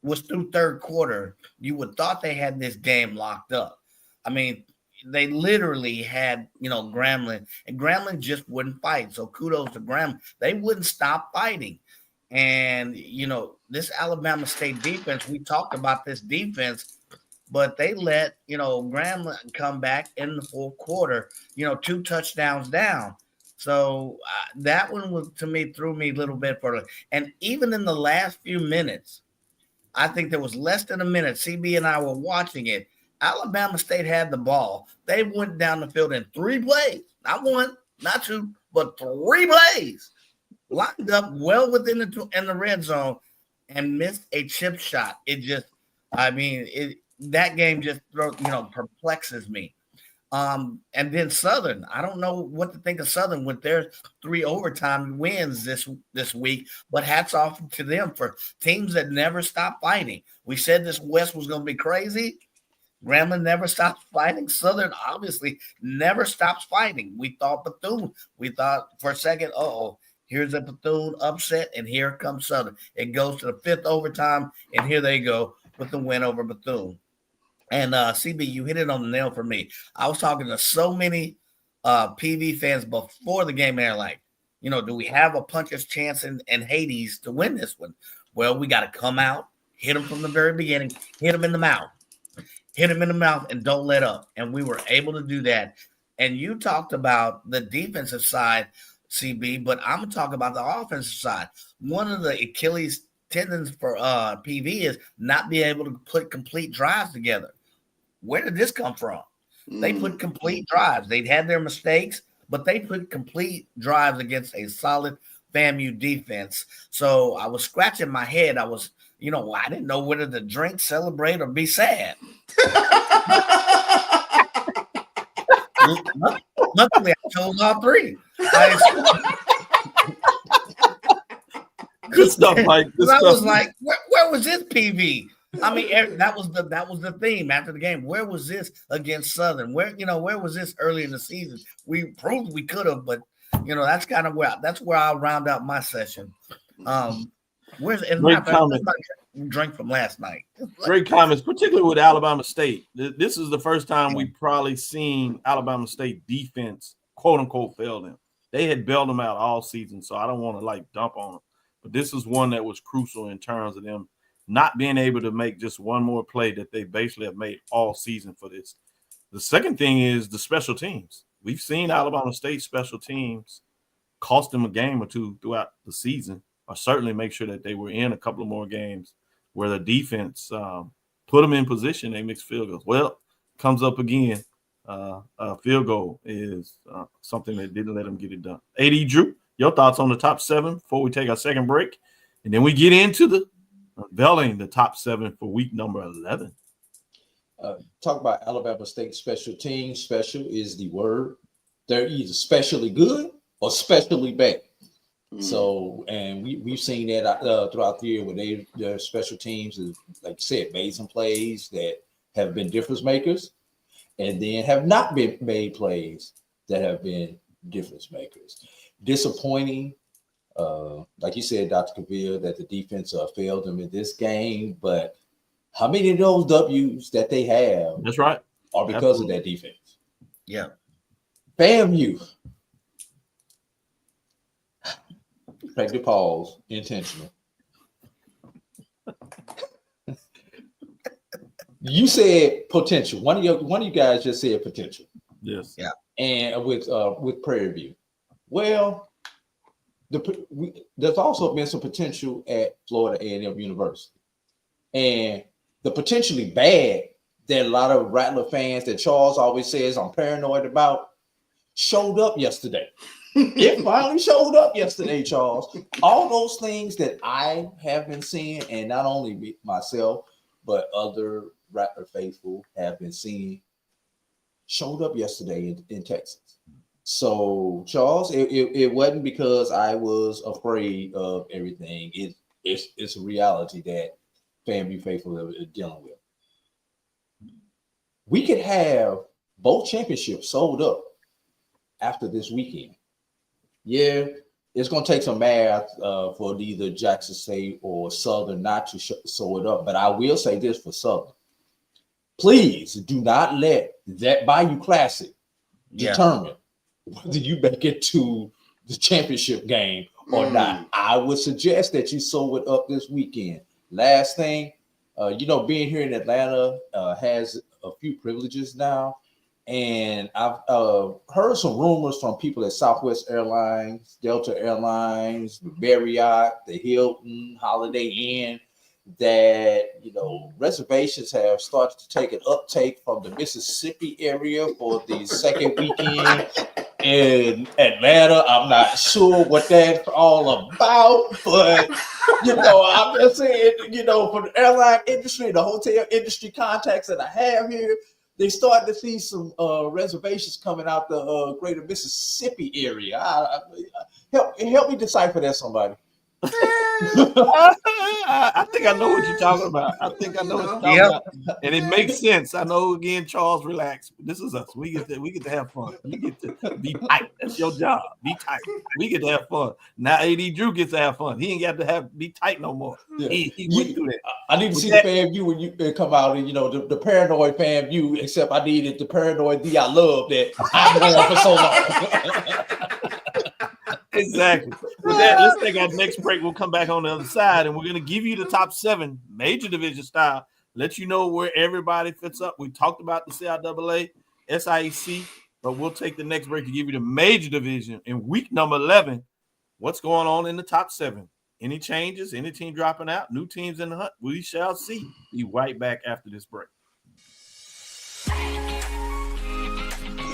was through third quarter, you would thought they had this game locked up. I mean, they literally had, Grambling, and Grambling just wouldn't fight. So kudos to Grambling. They wouldn't stop fighting. And, this Alabama State defense, we talked about this defense, but they let, Grambling come back in the fourth quarter, 2 touchdowns down. So that one was, to me, threw me a little bit further. And even in the last few minutes, I think there was less than a minute, CB and I were watching it, Alabama State had the ball. They went down the field in 3 plays. Not 1, not 2, but 3 plays. Lined up well within the red zone and missed a chip shot. That game just perplexes me. And then Southern, I don't know what to think of Southern with their 3 overtime wins this week, but hats off to them for teams that never stop fighting. We said this West was going to be crazy. Grambling never stops fighting. Southern obviously never stops fighting. We thought Bethune. We thought for a second, here's a Bethune upset, and here comes Southern. It goes to the 5th overtime, and here they go with the win over Bethune. And CB, you hit it on the nail for me. I was talking to so many PV fans before the game, and they're like, do we have a puncher's chance in Hades to win this one? Well, we got to come out, hit them from the very beginning, hit them in the mouth. Hit him in the mouth and don't let up. And we were able to do that. And you talked about the defensive side, CB, but I'm going to talk about the offensive side. One of the Achilles tendons for PV is not being able to put complete drives together. Where did this come from? They put complete drives. They'd had their mistakes, but they put complete drives against a solid FAMU defense. So I was scratching my head. I was, I didn't know whether to drink, celebrate, or be sad. Luckily, I chose all 3. Good stuff, Mike. I was like, where was this PV? I mean, that was the theme after the game. Where was this against Southern? Where was this early in the season? We proved we could have, but that's kind of where I'll round out my session. Where's Great comment. Drink from last night? Great comments, particularly with Alabama State. This is the first time we've probably seen Alabama State defense, quote unquote, fail them. They had bailed them out all season, so I don't want to like dump on them. But this is one that was crucial in terms of them not being able to make just one more play that they basically have made all season for this. The second thing is the special teams. We've seen Alabama State special teams cost them a game or two throughout the season, or certainly make sure that they were in a couple of more games where the defense put them in position, they mix field goals. Well, comes up again. A field goal is something that didn't let them get it done. AD Drew, your thoughts on the top 7 before we take our second break, and then we get into the unveiling the top 7 for week number 11. Talk about Alabama State special teams. Special is the word. They're either specially good or specially bad. So, and we've seen that throughout the year where their special teams is, like you said, made some plays that have been difference makers, and then have not been made plays that have been difference makers. Disappointing, like you said, Dr. Cavil, that the defense failed them in this game, but how many of those W's that they have that's right are because of that defense? Yeah. FAMU. Take the pause, intentional. You said potential. One of you guys just said potential. Yes. Yeah. And with Prairie View. Well, there's also been some potential at Florida A&M University. And the potentially bad that a lot of Rattler fans that Charles always says I'm paranoid about showed up yesterday. It finally showed up yesterday, Charles. All those things that I have been seeing, and not only myself, but other Rattler faithful have been seeing, showed up yesterday in Texas. So, Charles, it wasn't because I was afraid of everything. It's a reality that FAMU faithful are dealing with. We could have both championships sold up after this weekend. Yeah, it's going to take some math for either Jackson State or Southern not to sew it up. But I will say this for Southern. Please do not let that Bayou Classic determine whether you make it to the championship game or not. I would suggest that you sew it up this weekend. Last thing, being here in Atlanta has a few privileges now. And I've heard some rumors from people at Southwest Airlines, Delta Airlines, Marriott, the Hilton, Holiday Inn, that, reservations have started to take an uptake from the Mississippi area for the second weekend in Atlanta. I'm not sure what that's all about, but, I'm just saying, for the airline industry, the hotel industry contacts that I have here, they started to see some reservations coming out the greater Mississippi area. Help me decipher that, somebody. I think I know what you're talking about. About. And it makes sense. I know, again, Charles, relax. This is us. We get to have fun. You get to be tight. That's your job. Be tight. We get to have fun. Now AD Drew gets to have fun. He ain't got to be tight no more. Yeah. He went through that. I need to see the fan view when you come out, and the paranoid fan view, except I needed the paranoid I love that I've known for so long. Exactly. With that, let's take our next break. We'll come back on the other side, and we're going to give you the top 7 major division style, let you know where everybody fits up. We talked about the CIAA, SIAC, but we'll take the next break to give you the major division in week number 11. What's going on in the top 7? Any changes? Any team dropping out? New teams in the hunt? We shall see. Be right back after this break.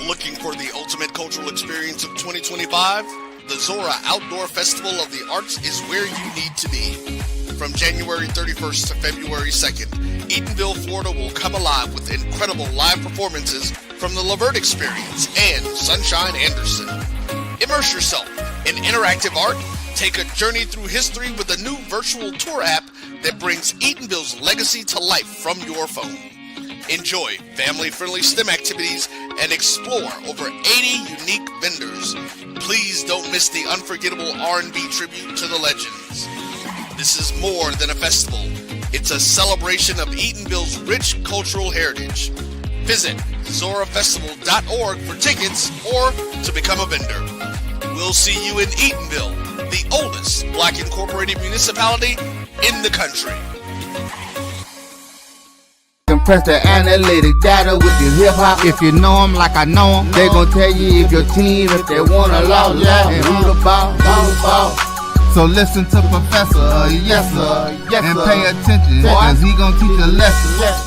Looking for the ultimate cultural experience of 2025? The Zora Outdoor Festival of the Arts is where you need to be. From January 31st to February 2nd, Eatonville, Florida will come alive with incredible live performances from the Lavert Experience and Sunshine Anderson. Immerse yourself in interactive art. Take a journey through history with a new virtual tour app that brings Eatonville's legacy to life from your phone. Enjoy family-friendly STEM activities and explore over 80 unique vendors. Please don't miss the unforgettable R&B tribute to the legends. This is more than a festival. It's a celebration of Eatonville's rich cultural heritage. Visit zorafestival.org for tickets or to become a vendor. We'll see you in Eatonville, the oldest Black incorporated municipality in the country. Compress the analytic data with your hip hop. If you know them like I know them, they gon' tell you if your team, if they wanna law, and who the ball. So listen to Professor, yes sir, and pay attention, cause he gon' teach a lesson.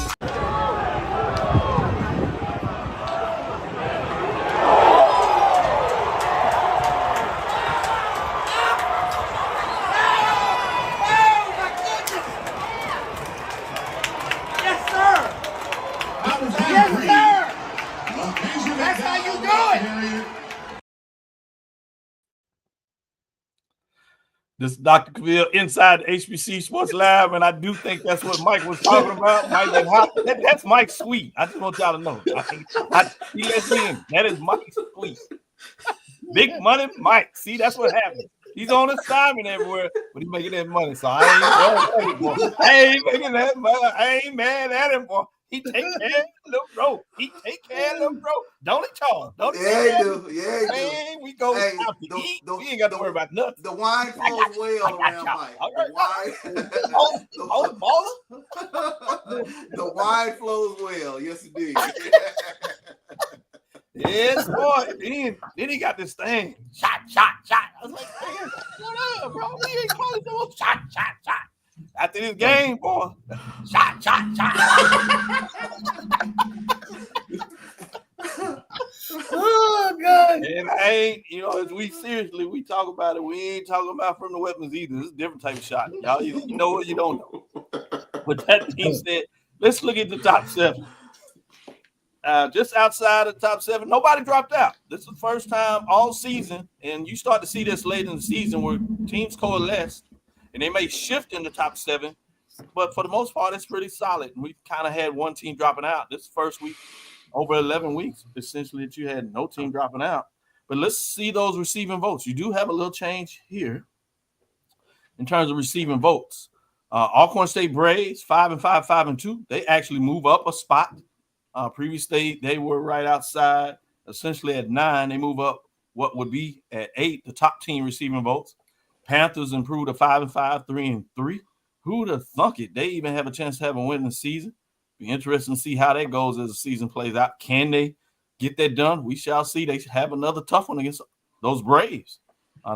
This is Dr. Cavil inside the HBCU Sports Lab, and I do think that's what Mike was talking about. Mike get hot. That's Mike's suite. I just want y'all to know. He lets me in. That is Mike's suite. Big money Mike. See, that's what happens. He's on assignment everywhere, but he's making that money. So I ain't making that money. I ain't mad at him, boy. He take care of little bro. Don't he, Charles? Don't he? Yeah, he do. Yeah, he do. Man, we go out to eat. We ain't got to worry about nothing. The wine flows well around Mike. All right. The wine flows well. Yes, indeed. Yes, boy. Then he got this thing. Shot. I was like, man, what up, bro? We ain't calling no shot. After this game, boy. Shot. Oh, God. And I ain't, as we talk about it, we ain't talking about from the weapons either. It's a different type of shot. Y'all, you know what you don't know. But that being said, let's look at the top 7. Just outside of the top 7, nobody dropped out. This is the first time all season, and you start to see this late in the season where teams coalesce, and they may shift in the top 7, but for the most part, it's pretty solid. And we kind of had one team dropping out this first week, over 11 weeks, essentially, that you had no team dropping out. But let's see those receiving votes. You do have a little change here in terms of receiving votes. Alcorn State Braves, 5-5, 5-2. They actually move up a spot. Previously, they were right outside, essentially at 9. They move up what would be at 8, the top team receiving votes. Panthers improved to 5-5, 3-3. Who'd have thunk it? They even have a chance to have a winning season. Be interesting to see how that goes as the season plays out. Can they get that done? We shall see. They should have another tough one against those Braves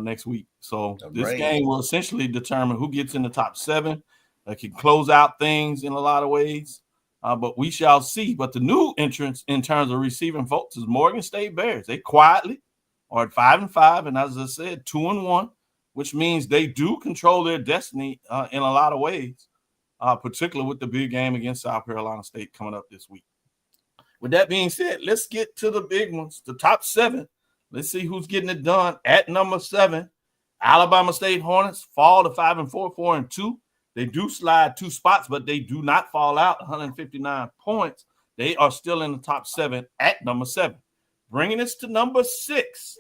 next week. So this game will essentially determine who gets in the top 7. That can close out things in a lot of ways. But we shall see. But the new entrance in terms of receiving votes is Morgan State Bears. They quietly are at 5-5, and as I said, 2-1, which means they do control their destiny in a lot of ways, particularly with the big game against South Carolina State coming up this week. With that being said, let's get to the big ones, the top 7. Let's see who's getting it done. At number 7, Alabama State Hornets fall to 5-4, 4-2. They do slide 2 spots, but they do not fall out, 159 points. They are still in the top 7 at number 7. Bringing us to number 6,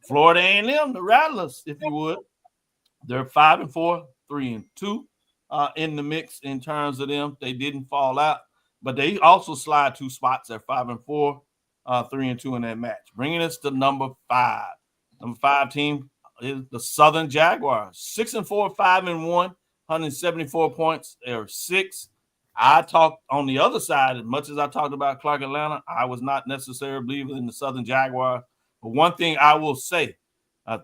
Florida A&M, the Rattlers, if you would. They're 5-4, 3-2 in the mix in terms of them. They didn't fall out, but they also slide 2 spots at 5-4, 3-2 in that match. Bringing us to number 5. Number 5 team is the Southern Jaguars, 6-4, 5-1, 174 points. They're 6. I talked on the other side, as much as I talked about Clark Atlanta, I was not necessarily a believer in the Southern Jaguars. But one thing I will say,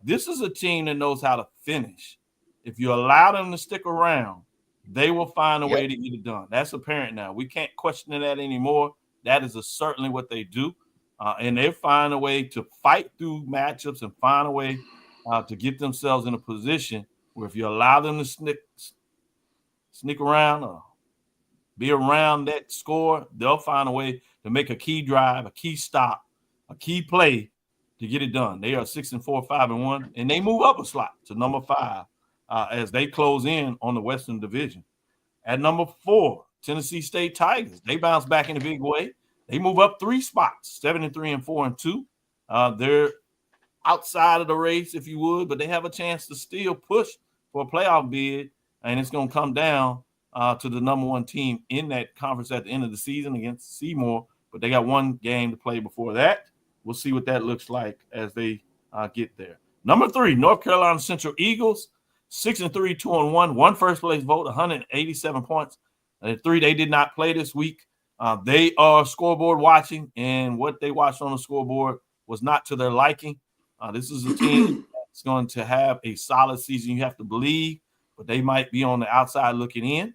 this is a team that knows how to finish. If you allow them to stick around, they will find a way to get it done. That's apparent now. We can't question that anymore. That is certainly what they do. And they find a way to fight through matchups and find a way to get themselves in a position where if you allow them to sneak around or be around that score, they'll find a way to make a key drive, a key stop, a key play to get it done. They are 6-4, 5-1, and they move up a slot to number 5 as they close in on the Western Division. At number 4, Tennessee State Tigers. They bounce back in a big way. They move up 3 spots, 7-3 and 4-2. They're outside of the race, if you would, but they have a chance to still push for a playoff bid and it's going to come down to the number one team in that conference at the end of the season against Seymour. But they got one game to play before that. We'll see what that looks like as they get there. Number 3, North Carolina Central Eagles, 6-3, 2-1, one first place vote, 187 points. And 3, they did not play this week. They are scoreboard watching, and what they watched on the scoreboard was not to their liking. This is a team that's going to have a solid season. You have to believe, but they might be on the outside looking in.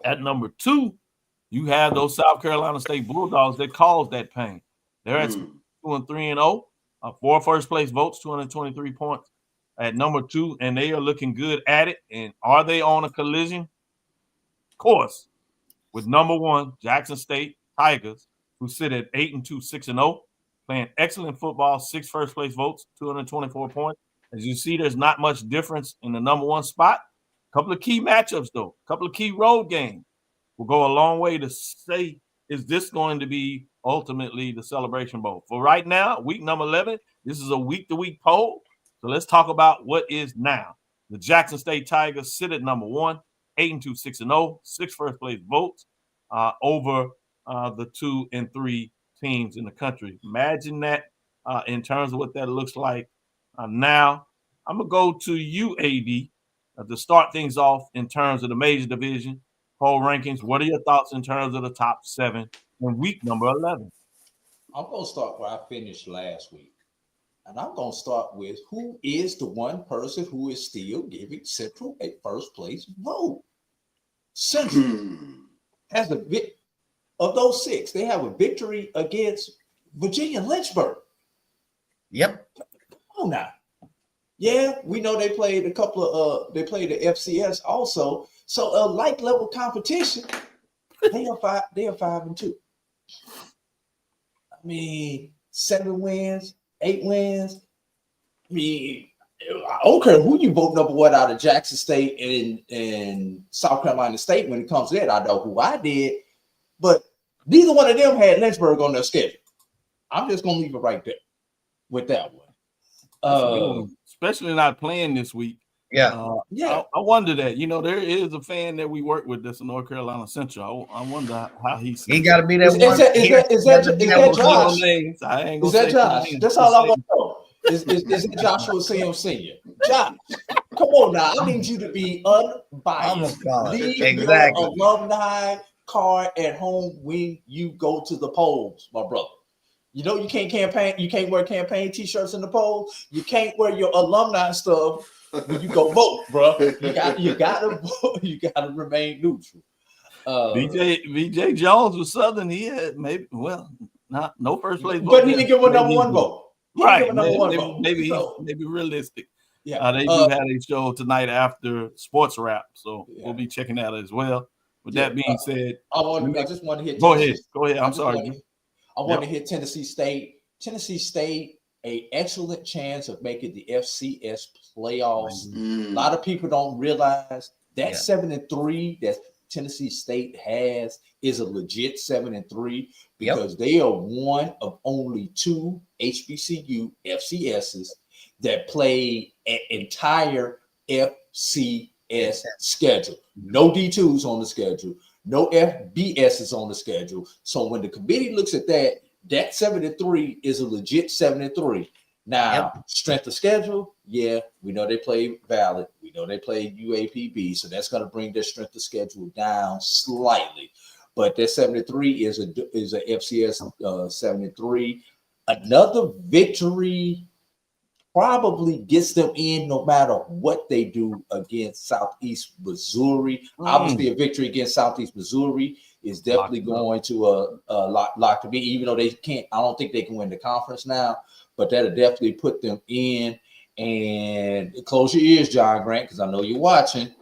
At number 2, you have those South Carolina State Bulldogs that caused that pain. They're at 2-3-0, 4 first place votes, 223 points at number 2, and they are looking good at it. And are they on a collision? Of course, with number 1, Jackson State Tigers, who sit at 8-2, 6-0, playing excellent football, 6 first place votes, 224 points. As you see, there's not much difference in the number 1 spot. A couple of key matchups, though, a couple of key road games will go a long way to say, is this going to be ultimately the Celebration Bowl? For right now, week number 11, this is a week-to-week poll. So let's talk about what is now. The Jackson State Tigers sit at number 1, 8-2, 6-0, 6 first place votes over the 2 and 3 teams in the country. Imagine that in terms of what that looks like. Now, I'm going to go to you, AD, to start things off in terms of the major division poll rankings. What are your thoughts in terms of the top 7 in week number 11? I'm going to start where I finished last week. And I'm going to start with who is the one person who is still giving Central a first place vote. Central has a bit of those 6. They have a victory against Virginia Lynchburg. Yep. Oh, now. Yeah, we know they played a couple of they played the FCS also. So a like level competition. They are 5-2. I mean, 7 wins, 8 wins. I mean, I don't care who you vote number 1 out of Jackson State and South Carolina State when it comes to that. I know who I did, but neither one of them had Lynchburg on their schedule. I'm just gonna leave it right there with that one. Especially not playing this week. Yeah. I wonder that. You know, there is a fan that we work with that's in North Carolina Central. I wonder how he's. He got to be that one. Is that Josh? I ain't gonna is that say Josh? That's all I want to know. Is it Joshua Sam Sr.? Josh, come on now. I need you to be unbiased. Leave your alumni card at home when you go to the polls, my brother. You know you can't campaign. You can't wear campaign T-shirts in the polls. You can't wear your alumni stuff when you go vote, bro. You gotta vote. You gotta remain neutral. VJ Jones was Southern. He had no first place vote, but he didn't give a number 1 vote. Right? Maybe realistic. Yeah, they do have a show tonight after Sports Wrap, so we'll be checking that as well. With that being said, I just want to hit. Go ahead. I'm sorry. I want to hit Tennessee State. Tennessee State, an excellent chance of making the FCS playoffs. A lot of people don't realize that 7-3 that Tennessee State has is a legit 7-3 because they are one of only 2 HBCU FCSs that play an entire FCS schedule. No D2s on the schedule. No FBS on the schedule. So when the committee looks at that 7-3 is a legit 7-3. Now, strength of schedule, we know they play Valid. We know they play UAPB. So that's going to bring their strength of schedule down slightly. But that 7-3 is a FCS 7-3. Another victory probably gets them in no matter what they do against Southeast Missouri. Obviously, a victory against Southeast Missouri is definitely going to lock to be, even though they can't. I don't think they can win the conference now, but that'll definitely put them in. And close your ears, John Grant, because I know you're watching.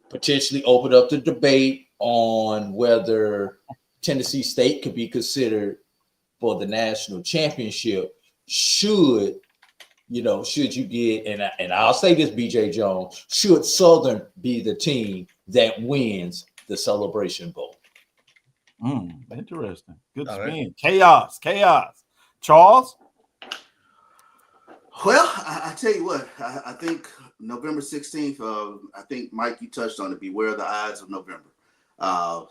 Potentially open up the debate on whether Tennessee State could be considered for the national championship. Should you get, and I'll say this, BJ Jones, should Southern be the team that wins the Celebration Bowl? Interesting. Good spin. Chaos. Charles? Well, I tell you what, I think November 16th, I think, Mike, you touched on it. Beware the odds of November.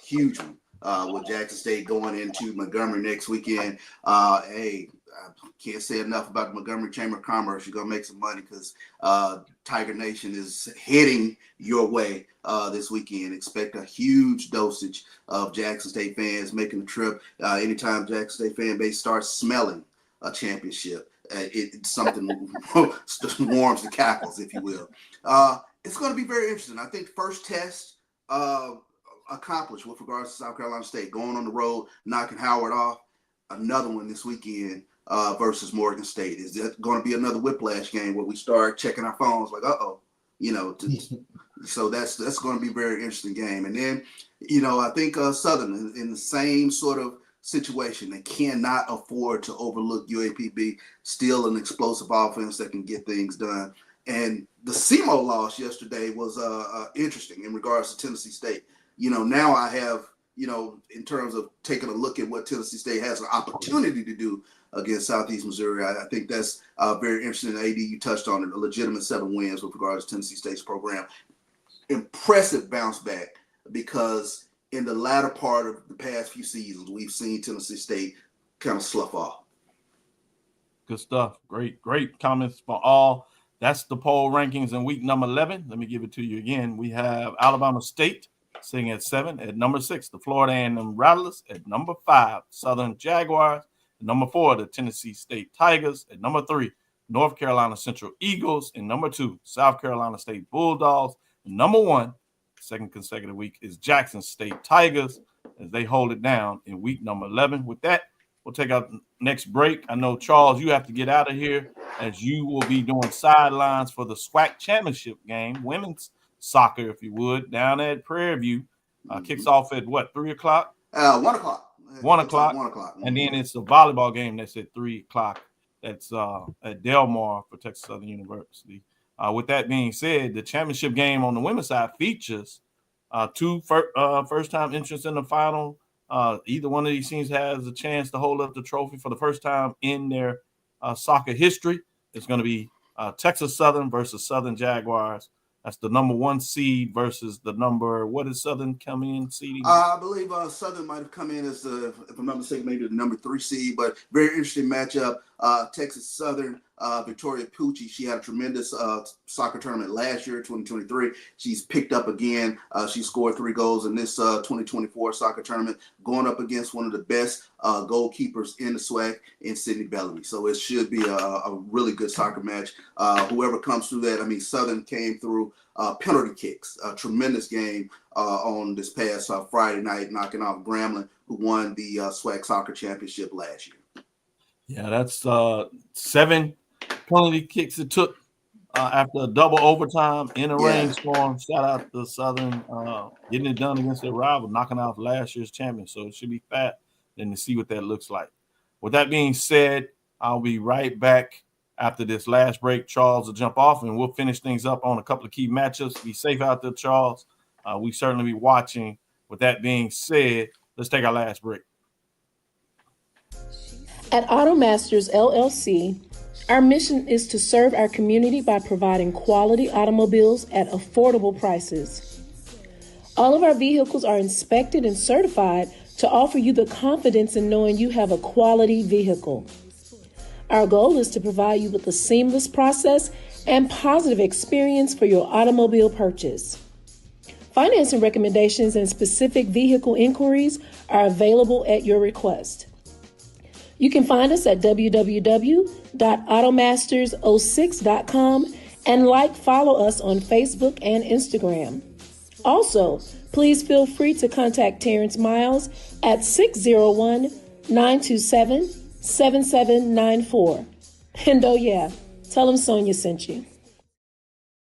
Huge one with Jackson State going into Montgomery next weekend. Hey, I can't say enough about the Montgomery Chamber of Commerce. You're going to make some money because Tiger Nation is heading your way this weekend. Expect a huge dosage of Jackson State fans making the trip. Anytime Jackson State fan base starts smelling a championship, it's something warms the cackles, if you will. It's going to be very interesting. I think first test accomplished with regards to South Carolina State, going on the road, knocking Howard off. Another one this weekend versus Morgan State. Is that going to be another whiplash game where we start checking our phones like, so that's going to be a very interesting game. And then, I think Southern in the same sort of situation. They cannot afford to overlook UAPB, still an explosive offense that can get things done. And the SEMO loss yesterday was interesting in regards to Tennessee State. Now I have, in terms of taking a look at what Tennessee State has an opportunity to do against Southeast Missouri, I think that's very interesting. AD, you touched on it, a legitimate 7 wins with regards to Tennessee State's program. Impressive bounce back because in the latter part of the past few seasons, we've seen Tennessee State kind of slough off. Good stuff. Great comments for all. That's the poll rankings in week number 11. Let me give it to you again. We have Alabama State sitting at 7. At number 6, the Florida A&M Rattlers. At number 5, Southern Jaguars. At number 4, the Tennessee State Tigers. At number 3, North Carolina Central Eagles. And number 2, South Carolina State Bulldogs. And number 1, second consecutive week, is Jackson State Tigers as they hold it down in week number 11. With that, we'll take our next break. I know, Charles, you have to get out of here as you will be doing sidelines for the SWAC championship game, women's soccer, if you would, down at Prairie View. Kicks off at what, 3 o'clock? 1 o'clock. 1 o'clock. 1 o'clock. And then it's a volleyball game that's at 3 o'clock. That's at Del Mar for Texas Southern University. With that being said, the championship game on the women's side features 2 first-time entrants in the final. Either one of these teams has a chance to hold up the trophy for the first time in their soccer history. It's going to be Texas Southern versus Southern Jaguars. That's the number 1 seed versus the number, what is Southern coming in seeding? I believe Southern might have come in as, if I'm not mistaken, maybe the number 3 seed, but very interesting matchup. Texas Southern, Victoria Pucci, she had a tremendous soccer tournament last year, 2023. She's picked up again. She scored 3 goals in this 2024 soccer tournament, going up against one of the best goalkeepers in the SWAC in Sydney Bellamy. So it should be a really good soccer match. Whoever comes through that, Southern came through penalty kicks, a tremendous game on this past Friday night, knocking off Grambling, who won the SWAC soccer championship last year. Yeah, that's 7 penalty kicks it took after a double overtime in a rainstorm. Shout out to Southern getting it done against their rival, knocking off last year's champion. So it should be fat then to see what that looks like. With that being said, I'll be right back after this last break. Charles will jump off and we'll finish things up on a couple of key matchups. Be safe out there, Charles. We certainly be watching. With that being said, let's take our last break. At AutoMasters LLC, our mission is to serve our community by providing quality automobiles at affordable prices. All of our vehicles are inspected and certified to offer you the confidence in knowing you have a quality vehicle. Our goal is to provide you with a seamless process and positive experience for your automobile purchase. Financing recommendations and specific vehicle inquiries are available at your request. You can find us at www.automasters06.com and follow us on Facebook and Instagram. Also, please feel free to contact Terrence Miles at 601-927-7794. And oh yeah, tell him Sonia sent you.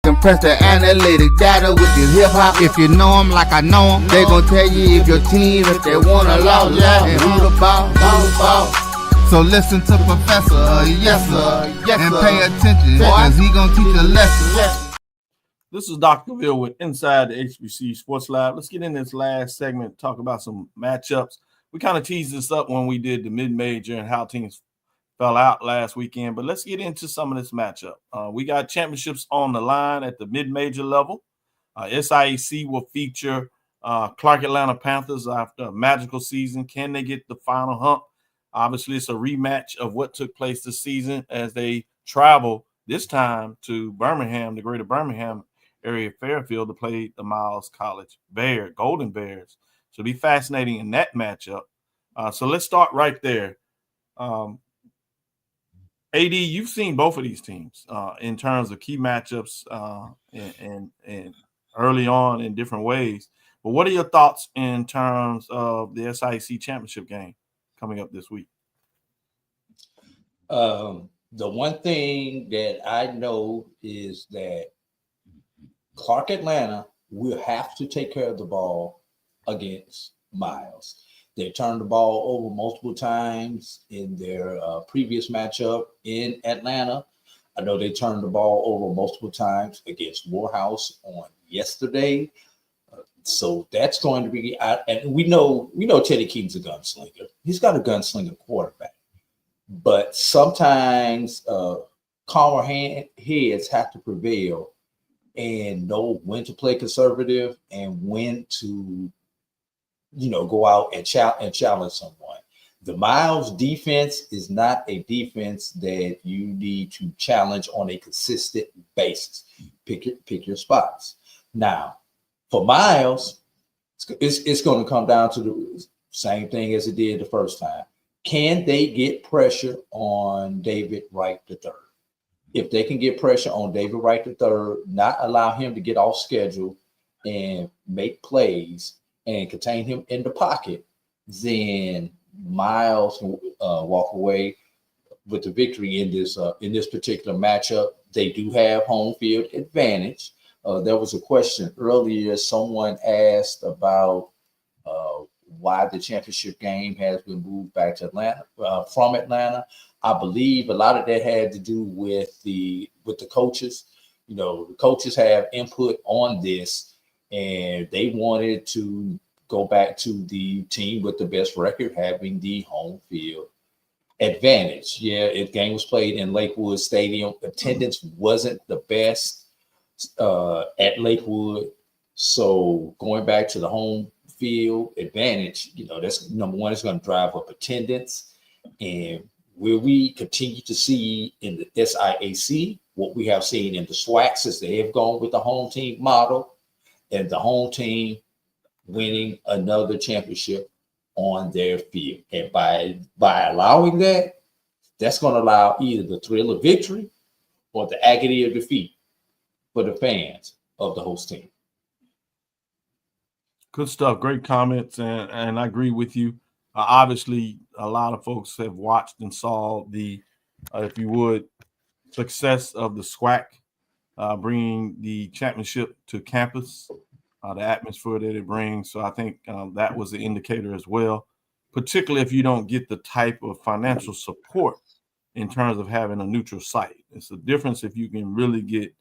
Compress the analytic data with your hip hop. If you know them like I know them, they gon' tell you if your team, if they wanna law, and who the ball. So listen to Professor, yes sir, and pay attention, cause he gon' teach a lesson. This is Dr. Cavil with Inside the HBCU Sports Lab. Let's get in this last segment, talk about some matchups. We kind of teased this up when we did the mid-major and how teams fell out last weekend. But let's get into some of this matchup. We got championships on the line at the mid-major level. SIAC will feature Clark Atlanta Panthers after a magical season. Can they get the final hump? Obviously, it's a rematch of what took place this season as they travel this time to Birmingham, the greater Birmingham area Fairfield, to play the Miles College Golden Bears. So it'll be fascinating in that matchup. So let's start right there. AD, you've seen both of these teams in terms of key matchups and early on in different ways. But what are your thoughts in terms of the SIAC championship game coming up this week? The one thing that I know is that Clark Atlanta will have to take care of the ball against Miles. They turned the ball over multiple times in their previous matchup in Atlanta. I know they turned the ball over multiple times against Morehouse on yesterday. So that's going to be, and we know Teddy King's a gunslinger. He's got a gunslinger quarterback. But sometimes calmer heads have to prevail and know when to play conservative and when to, go out and challenge someone. The Miles defense is not a defense that you need to challenge on a consistent basis. Pick your spots. Now, for Miles, it's going to come down to the same thing as it did the first time. Can they get pressure on David Wright III? If they can get pressure on David Wright III, not allow him to get off schedule and make plays and contain him in the pocket, then Miles can walk away with the victory in this particular matchup. They do have home field advantage. There was a question earlier. Someone asked about why the championship game has been moved back to Atlanta from Atlanta. I believe a lot of that had to do with the coaches. The coaches have input on this, and they wanted to go back to the team with the best record having the home field advantage. Yeah, if game was played in Lakewood Stadium, attendance wasn't the best at Lakewood. So going back to the home field advantage, that's number one. It's going to drive up attendance. And will we continue to see in the SIAC what we have seen in the SWACs as they have gone with the home team model and the home team winning another championship on their field? And by allowing that, that's going to allow either the thrill of victory or the agony of defeat for the fans of the host team. Good stuff. Great comments. And I agree with you. Obviously, a lot of folks have watched and saw the, if you would, success of the SWAC bringing the championship to campus, the atmosphere that it brings. So I think that was an indicator as well, particularly if you don't get the type of financial support in terms of having a neutral site. It's a difference if you can really get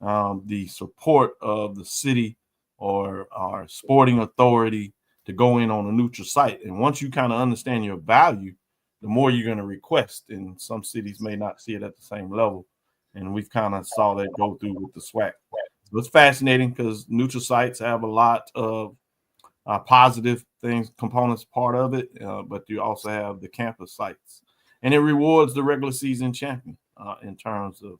the support of the city or our sporting authority to go in on a neutral site. And once you kind of understand your value, the more you're going to request. And some cities may not see it at the same level. And we've kind of saw that go through with the SWAC. So it's fascinating because neutral sites have a lot of positive things, components part of it, but you also have the campus sites. And it rewards the regular season champion in terms of,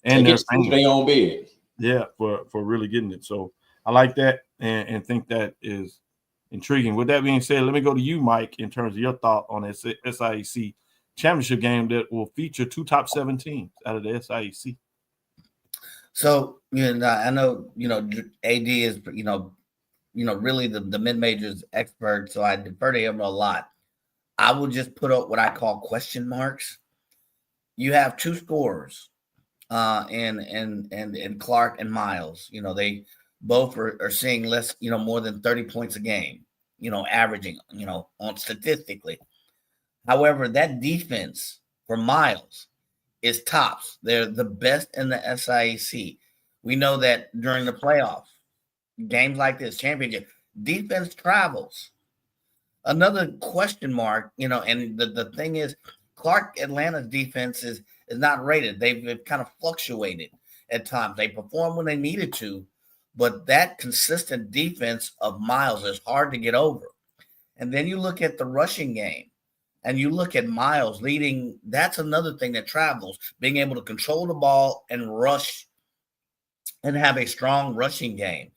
and their own bid. Yeah, for really getting it. So I like that and think that is intriguing. With that being said, let me go to you, Mike, in terms of your thought on this SIAC championship game that will feature two top 7 teams out of the SIAC. So, I know, AD is, really the mid-majors expert, so I defer to him a lot. I will just put up what I call question marks. You have 2 scorers, and Clark and Miles. They both are seeing less, more than 30 points a game, averaging, on statistically. However, that defense for Miles is tops. They're the best in the SIAC. We know that during the playoffs, games like this, championship, defense travels. Another question mark, and the thing is, Clark Atlanta's defense is not rated. They've kind of fluctuated at times. They perform when they needed to, but that consistent defense of Miles is hard to get over. And then you look at the rushing game and you look at Miles leading. That's another thing that travels, being able to control the ball and rush and have a strong rushing game.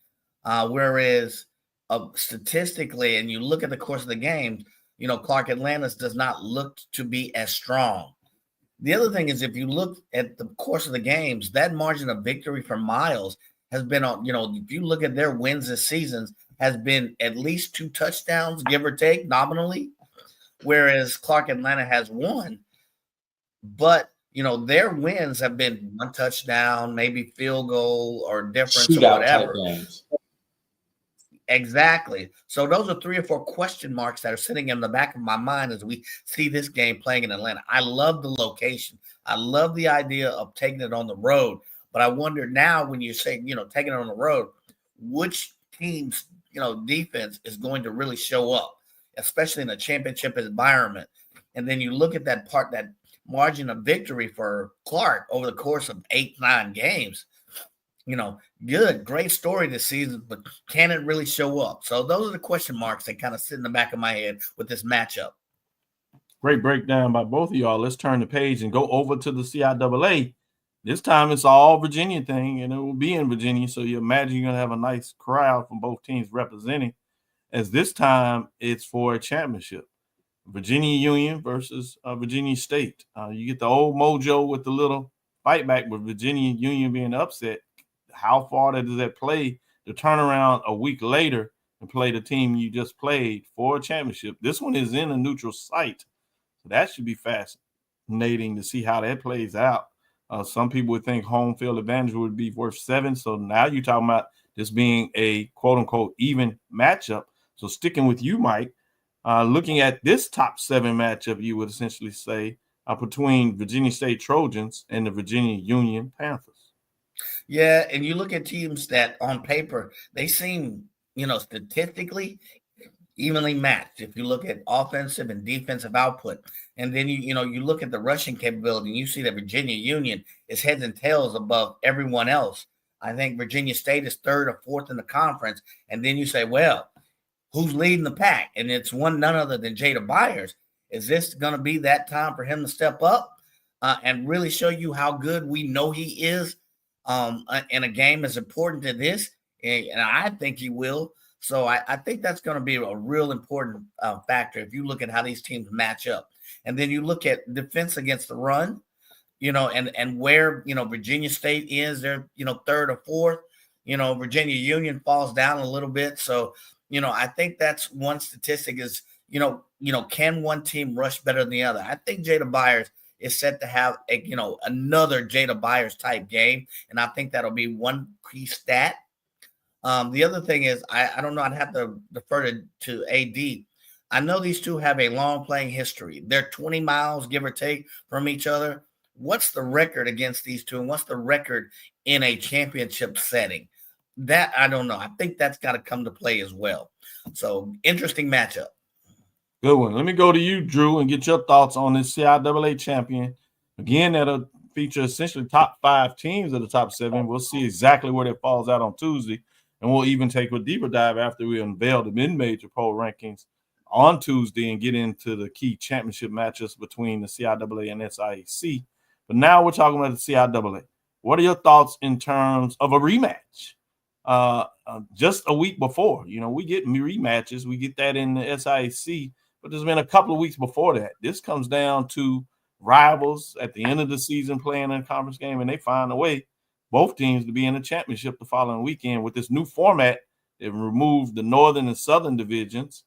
Whereas statistically, and you look at the course of the game, Clark Atlantis does not look to be as strong. The other thing is, if you look at the course of the games, that margin of victory for Miles has been on, if you look at their wins this season, has been at least 2 touchdowns, give or take, nominally, whereas Clark Atlanta has 1. But, their wins have been 1 touchdown, maybe field goal or difference or whatever. Games. Exactly. So those are 3 or 4 question marks that are sitting in the back of my mind as we see this game playing in Atlanta. I love the location. I love the idea of taking it on the road. But I wonder now, when you say, taking it on the road, which team's, defense is going to really show up, especially in a championship environment. And then you look at that margin of victory for Clark over the course of 8-9 games. Great story this season, but can it really show up? So those are the question marks that kind of sit in the back of my head with this matchup. Great breakdown by both of y'all. Let's turn the page and go over to the CIAA. This time it's all Virginia thing, and it will be in Virginia. So you imagine you're going to have a nice crowd from both teams representing, as this time it's for a championship. Virginia Union versus Virginia State. You get the old mojo with the little fight back with Virginia Union being upset. How far does that play to turn around a week later and play the team you just played for a championship? This one is in a neutral site. So that should be fascinating to see how that plays out. Some people would think home field advantage would be worth 7. So now you're talking about this being a quote-unquote even matchup. So sticking with you, Mike, looking at this top 7 matchup, you would essentially say between Virginia State Trojans and the Virginia Union Panthers. Yeah, and you look at teams that on paper, they seem, statistically evenly matched. If you look at offensive and defensive output, and then you look at the rushing capability, and you see that Virginia Union is heads and tails above everyone else. I think Virginia State is 3rd or 4th in the conference, and then you say, well, who's leading the pack? And it's none other than Jada Byers. Is this going to be that time for him to step up and really show you how good we know he is in a game as important to this? And I think he will. So I think that's going to be a real important factor if you look at how these teams match up. And then you look at defense against the run, and where, Virginia State is, they're, 3rd or 4th. Virginia Union falls down a little bit. So, I think that's one statistic is, can one team rush better than the other? I think Jada Byers is set to have another Jada Byers type game. And I think that'll be one key stat. The other thing is, I don't know, I'd have to defer to AD. I know these two have a long playing history. They're 20 miles, give or take, from each other. What's the record against these two? And what's the record in a championship setting? That I don't know. I think that's got to come to play as well. So interesting matchup. Good one. Let me go to you, Drew, and get your thoughts on this CIAA champion. Again, that'll feature essentially top 5 teams of the top 7. We'll see exactly where that falls out on Tuesday. And we'll even take a deeper dive after we unveil the mid-major poll rankings on Tuesday and get into the key championship matchups between the CIAA and SIAC. But now we're talking about the CIAA. What are your thoughts in terms of a rematch? Just a week before, we get rematches. We get that in the SIAC, but there's been a couple of weeks before that. This comes down to rivals at the end of the season playing in a conference game, and they find a way, both teams, to be in the championship the following weekend with this new format. They've removed the northern and southern divisions,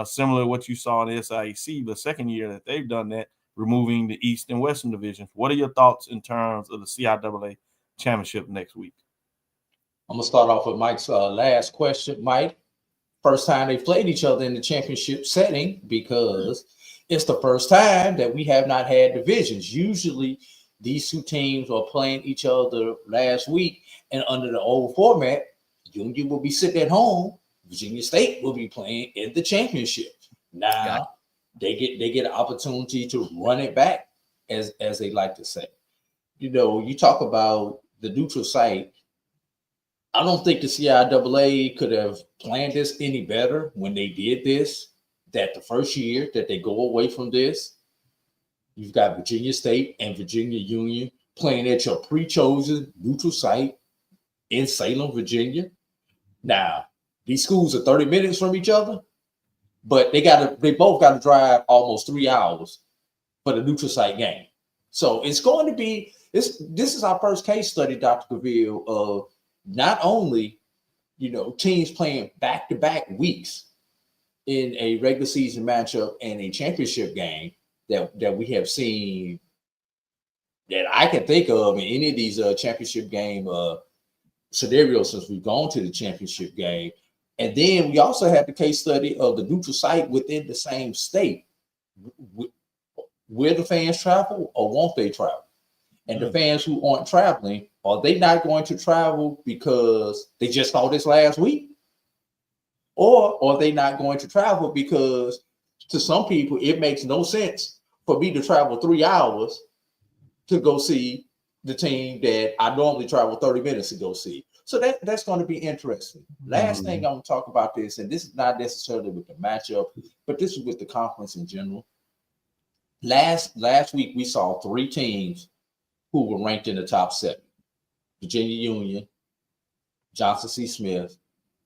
similar to what you saw in the SIAC the second year that they've done that, removing the east and western divisions. What are your thoughts in terms of the CIAA championship next week? I'm going to start off with Mike's last question. Mike, first time they played each other in the championship setting, because it's the first time that we have not had divisions. Usually these two teams are playing each other last week, and under the old format, Union will be sitting at home. Virginia State will be playing in the championship. Now, they get an opportunity to run it back, as they like to say. You talk about the neutral site. I don't think the CIAA could have planned this any better when they did this. That the first year that they go away from this, you've got Virginia State and Virginia Union playing at your pre-chosen neutral site in Salem, Virginia. Now, these schools are 30 minutes from each other, but they both got to drive almost 3 hours for the neutral site game. So it's going to be this is our first case study, Dr. Cavil, of not only teams playing back-to-back weeks in a regular season matchup and a championship game that we have seen that I can think of in any of these championship game scenarios since we've gone to the championship game. And then we also have the case study of the neutral site within the same state. Will the fans travel or won't they travel? And the fans who aren't traveling, are they not going to travel because they just saw this last week? Or are they not going to travel because to some people, it makes no sense for me to travel 3 hours to go see the team that I normally travel 30 minutes to go see. So that's going to be interesting. Last thing I'm going to talk about this, and this is not necessarily with the matchup, but this is with the conference in general. Last week, we saw 3 teams who were ranked in the top 7. Virginia Union, Johnson C. Smith,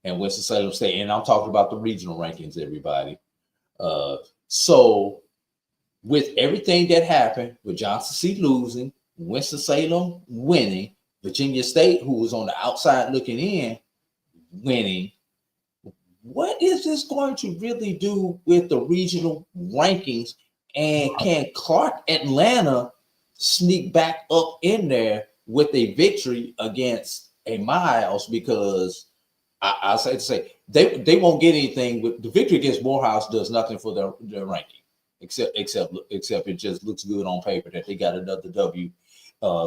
and Winston-Salem State. And I'm talking about the regional rankings, everybody. So with everything that happened, with Johnson C. losing, Winston-Salem winning, Virginia State, who was on the outside looking in, winning, what is this going to really do with the regional rankings? And can Clark Atlanta sneak back up in there with a victory against a Miles? Because I say they won't get anything with the victory against Morehouse. Does nothing for their ranking, except it just looks good on paper that they got another W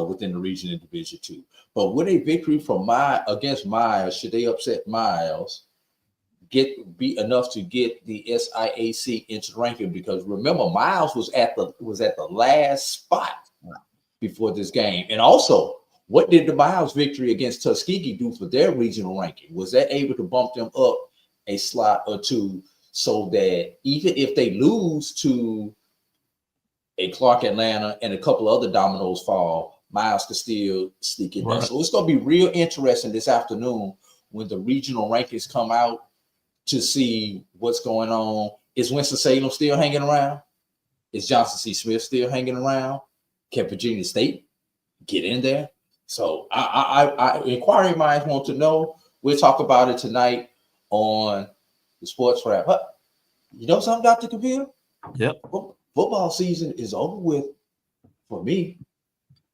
within the region in Division II. But with a victory from against Miles, should they upset Miles, be enough to get the SIAC into the ranking? Because remember, Miles was at the last spot before this game. And also, what did the Miles victory against Tuskegee do for their regional ranking? Was that able to bump them up a slot or two so that even if they lose to a Clark Atlanta and a couple other dominoes fall, Miles could still sneak in there? So it's going to be real interesting this afternoon when the regional rankings come out to see what's going on. Is Winston-Salem still hanging around? Is Johnson C. Smith still hanging around? Can Virginia State get in there? So I inquiring minds want to know. We'll talk about it tonight on the Sports Wrap Up. You know something, Dr. Cavil? Yep. Football season is over with for me.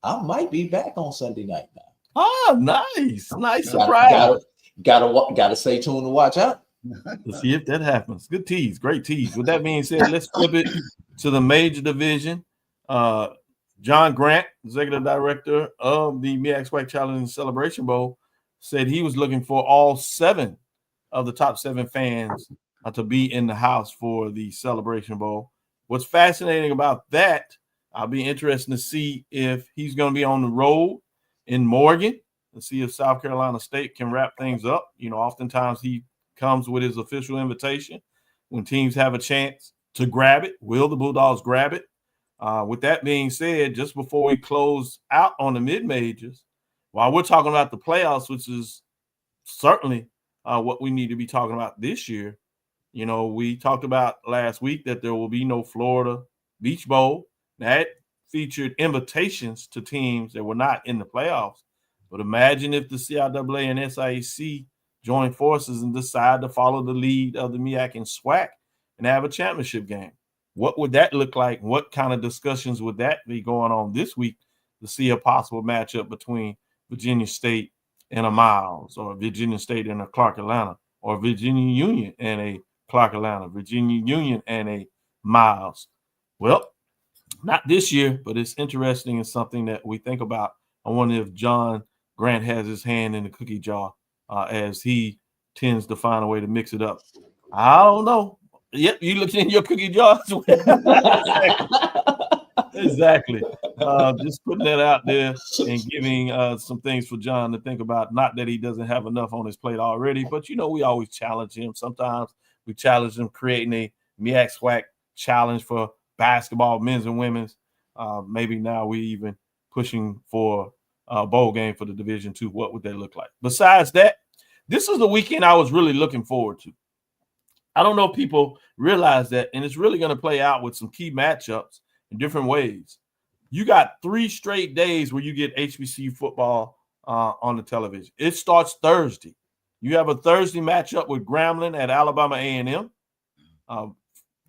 I might be back on Sunday night now. Oh, nice surprise. Gotta stay tuned to watch out. Let's see if that happens. Good tease, great tease. With that being said, let's flip it to the major division. John Grant, executive director of the MEAC SWAC Challenge Celebration Bowl, said he was looking for all 7 of the top 7 fans to be in the house for the Celebration Bowl. What's fascinating about that, I'll be interested to see if he's going to be on the road in Morgan and see if South Carolina State can wrap things up. Oftentimes he comes with his official invitation when teams have a chance to grab it. Will the Bulldogs grab it? With that being said, just before we close out on the mid-majors, while we're talking about the playoffs, which is certainly what we need to be talking about this year, we talked about last week that there will be no Florida Beach Bowl. That featured invitations to teams that were not in the playoffs. But imagine if the CIAA and SIAC join forces and decide to follow the lead of the MEAC and SWAC and have a championship game. What would that look like? What kind of discussions would that be going on this week to see a possible matchup between Virginia State and a Miles, or Virginia State and a Clark Atlanta, or Virginia Union and a Clark Atlanta, Virginia Union and a Miles? Well, not this year, but it's interesting and something that we think about. I wonder if John Grant has his hand in the cookie jar as he tends to find a way to mix it up. I don't know. Yep, you looking in your cookie jar as well. Exactly. Just putting that out there and giving some things for John to think about. Not that he doesn't have enough on his plate already, but we always challenge him. Sometimes we challenge him creating a MEAC SWAC challenge for basketball, men's and women's. Maybe now we even pushing for a bowl game for the Division II. What would that look like? Besides that, this is the weekend I was really looking forward to. I don't know if people realize that, and it's really going to play out with some key matchups in different ways. You got 3 straight days where you get HBCU football on the television. It starts Thursday. You have a Thursday matchup with Grambling at Alabama A&M.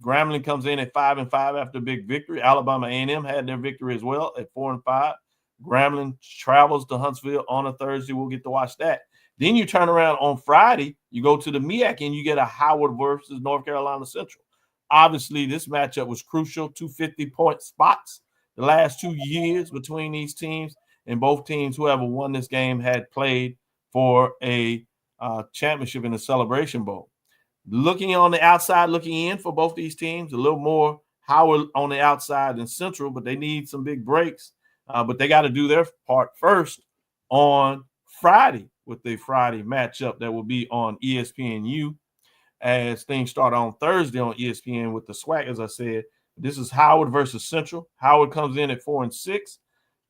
Grambling comes in at 5-5 after a big victory. Alabama A&M had their victory as well at 4-5. Grambling travels to Huntsville on a Thursday. We'll get to watch that. Then you turn around on Friday, you go to the MEAC, and you get a Howard versus North Carolina Central. Obviously, this matchup was crucial, 250-point spots the last 2 years between these teams, and both teams, whoever won this game, had played for a championship in the Celebration Bowl. Looking on the outside, looking in for both these teams, a little more Howard on the outside than Central, but they need some big breaks. But they got to do their part first on Friday with the Friday matchup that will be on ESPNU as things start on Thursday on ESPN with the SWAC, as I said. This is Howard versus Central. Howard comes in at 4-6.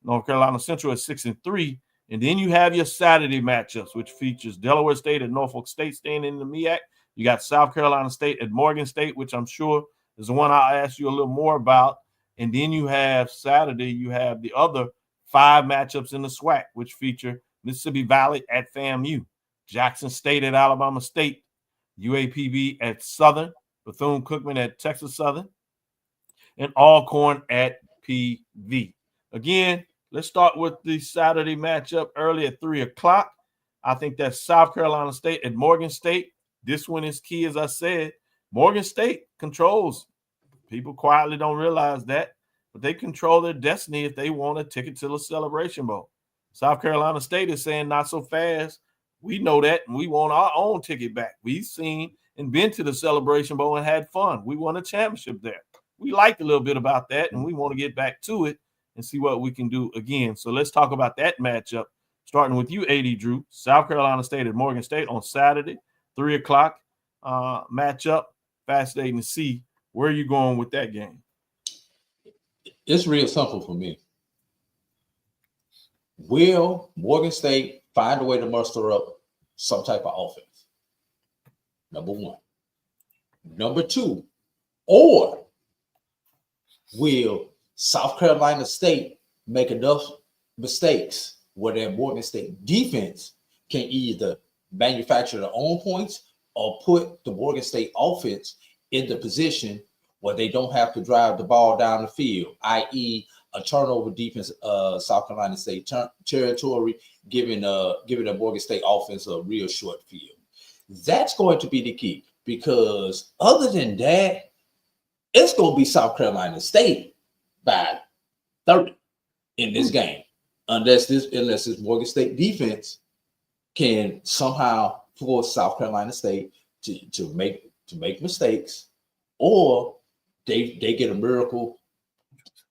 North Carolina Central at 6-3. And then you have your Saturday matchups, which features Delaware State and Norfolk State staying in the MEAC. You got South Carolina State at Morgan State, which I'm sure is the one I'll ask you a little more about. And then you have Saturday, you have the other 5 matchups in the SWAC, which feature Mississippi Valley at FAMU, Jackson State at Alabama State, UAPB at Southern, Bethune-Cookman at Texas Southern, and Alcorn at PV. Again, let's start with the Saturday matchup early at 3 o'clock. I think that's South Carolina State at Morgan State. This one is key, as I said. Morgan State controls. People quietly don't realize that, but they control their destiny if they want a ticket to the Celebration Bowl. South Carolina State is saying not so fast. We know that, and we want our own ticket back. We've seen and been to the Celebration Bowl and had fun. We won a championship there. We liked a little bit about that, and we want to get back to it and see what we can do again. So let's talk about that matchup, starting with you, AD Drew. South Carolina State at Morgan State on Saturday, 3 o'clock matchup. Fascinating to see. Where are you going with that game? It's real simple for me. Will Morgan State find a way to muster up some type of offense? Number one. Number two, or will South Carolina State make enough mistakes where their Morgan State defense can either manufacture their own points or put the Morgan State offense in the position where they don't have to drive the ball down the field, i.e., a turnover defense, South Carolina State territory, giving a Morgan State offense a real short field. That's going to be the key, because other than that, it's going to be South Carolina State by 30 in this game, unless this Morgan State defense can somehow force South Carolina State to make mistakes, or they get a miracle.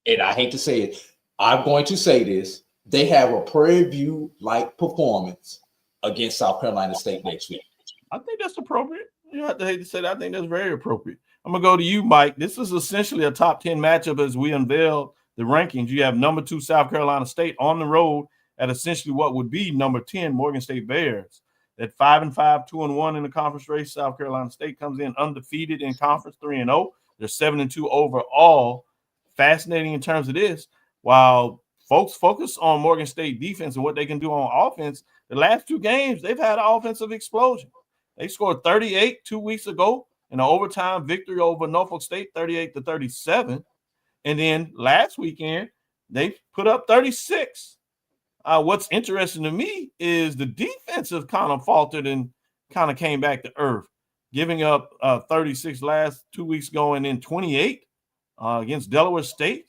And I hate to say it, I'm going to say this: they have a Prairie View-like performance against South Carolina State next week. I think that's appropriate. You don't have to hate to say that. I think that's very appropriate. I'm going to go to you, Mike. This is essentially a top 10 matchup as we unveil the rankings. You have number 2 South Carolina State on the road at essentially what would be number 10 Morgan State Bears. At 5-5, 2-1 in the conference race, South Carolina State comes in undefeated in conference, 3-0. They're 7-2 overall. Fascinating in terms of this. While folks focus on Morgan State defense and what they can do on offense, the last 2 games, they've had an offensive explosion. They scored 38 2 weeks ago in an overtime victory over Norfolk State, 38-37. And then last weekend, they put up 36. What's interesting to me is the defensive kind of faltered and kind of came back to earth, giving up 36 last 2 weeks ago and then 28 against Delaware State.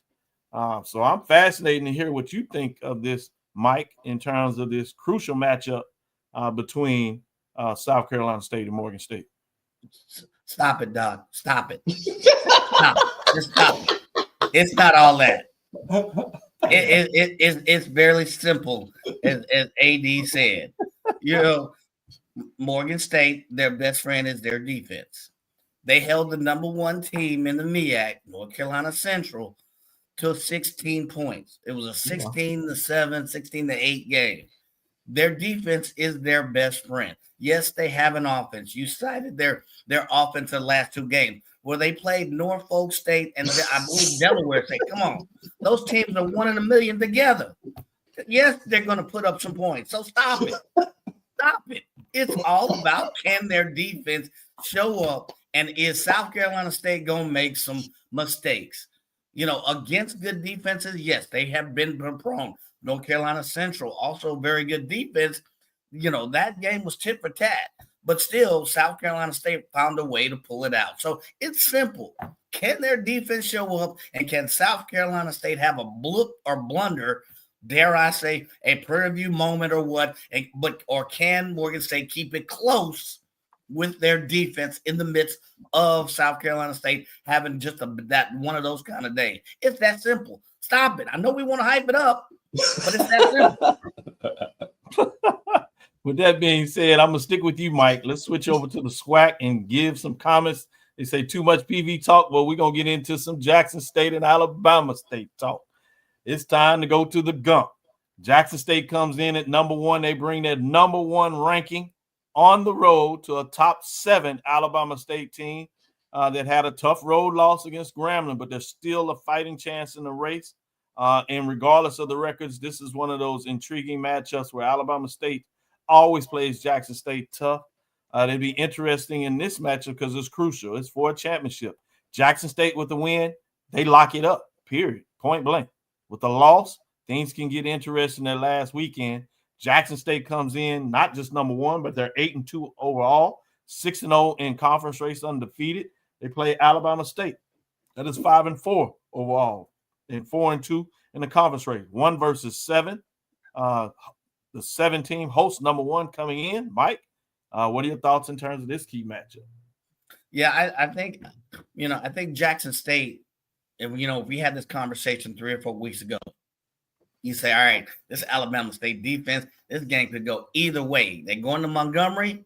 So I'm fascinated to hear what you think of this, Mike, in terms of this crucial matchup between South Carolina State and Morgan State. Stop it, Doc. Stop it. Stop. Just stop it. It's not all that. It's fairly simple, as AD said. You know, Morgan State, their best friend is their defense. They held the number one team in the MEAC, North Carolina Central, to 16 points. It was a 16-7, 16-8 game. Their defense is their best friend. Yes, they have an offense. You cited their offense in the last two games where they played Norfolk State and I believe Delaware State. Come on. Those teams are 1 in a million together. Yes, they're going to put up some points. So stop it. Stop it. It's all about, can their defense show up, and is South Carolina State going to make some mistakes? You know, against good defenses, yes, they have been prone. North Carolina Central, also very good defense. You know, that game was tit for tat, but still, South Carolina State found a way to pull it out. So it's simple. Can their defense show up, and can South Carolina State have a blip or blunder, dare I say, a Prairie View moment or what? Or can Morgan State keep it close with their defense in the midst of South Carolina State having just that one of those kind of days? It's that simple. Stop it. I know we want to hype it up, but it's that simple. With that being said, I'm going to stick with you, Mike. Let's switch over to the SWAC and give some comments. They say too much PV talk. Well, we're going to get into some Jackson State and Alabama State talk. It's time to go to the Gump. Jackson State comes in at number one. They bring their number one ranking on the road to a top 7 Alabama State team that had a tough road loss against Grambling, but there's still a fighting chance in the race. And regardless of the records, this is one of those intriguing matchups where Alabama State always plays Jackson State tough. It'd be interesting in this matchup because it's crucial. It's for a championship. Jackson State with the win, they lock it up, period, point blank. With the loss, things can get interesting that last weekend. Jackson State comes in not just number one, but they're 8-2 overall, 6-0 in conference race, undefeated. They play Alabama State. That is 5-4 overall and 4-2 in the conference race. 1 versus 7. The 7-team host number one coming in. Mike, what are your thoughts in terms of this key matchup? Yeah, I think, I think Jackson State, if we had this conversation 3 or 4 weeks ago, you say, all right, this Alabama State defense, this game could go either way. They're going to Montgomery.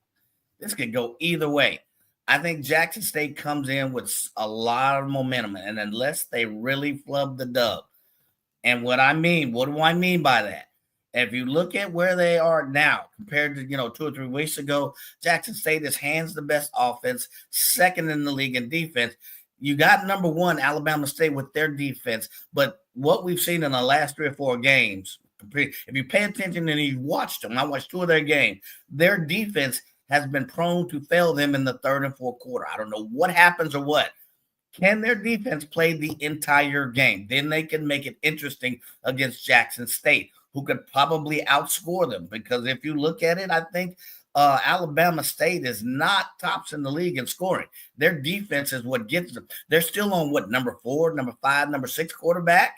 This could go either way. I think Jackson State comes in with a lot of momentum, and unless they really flub the dub. And what do I mean by that? If you look at where they are now compared to, 2 or 3 weeks ago, Jackson State is hands the best offense, second in the league in defense. You got number one, Alabama State, with their defense. But what we've seen in the last 3 or 4 games, if you pay attention and you watched them, I watched 2 of their games, their defense has been prone to fail them in the 3rd and 4th quarter. I don't know what happens or what. Can their defense play the entire game? Then they can make it interesting against Jackson State, who could probably outscore them. Because if you look at it, I think Alabama State is not tops in the league in scoring. Their defense is what gets them. They're still on number 4, number 5, number 6 quarterback.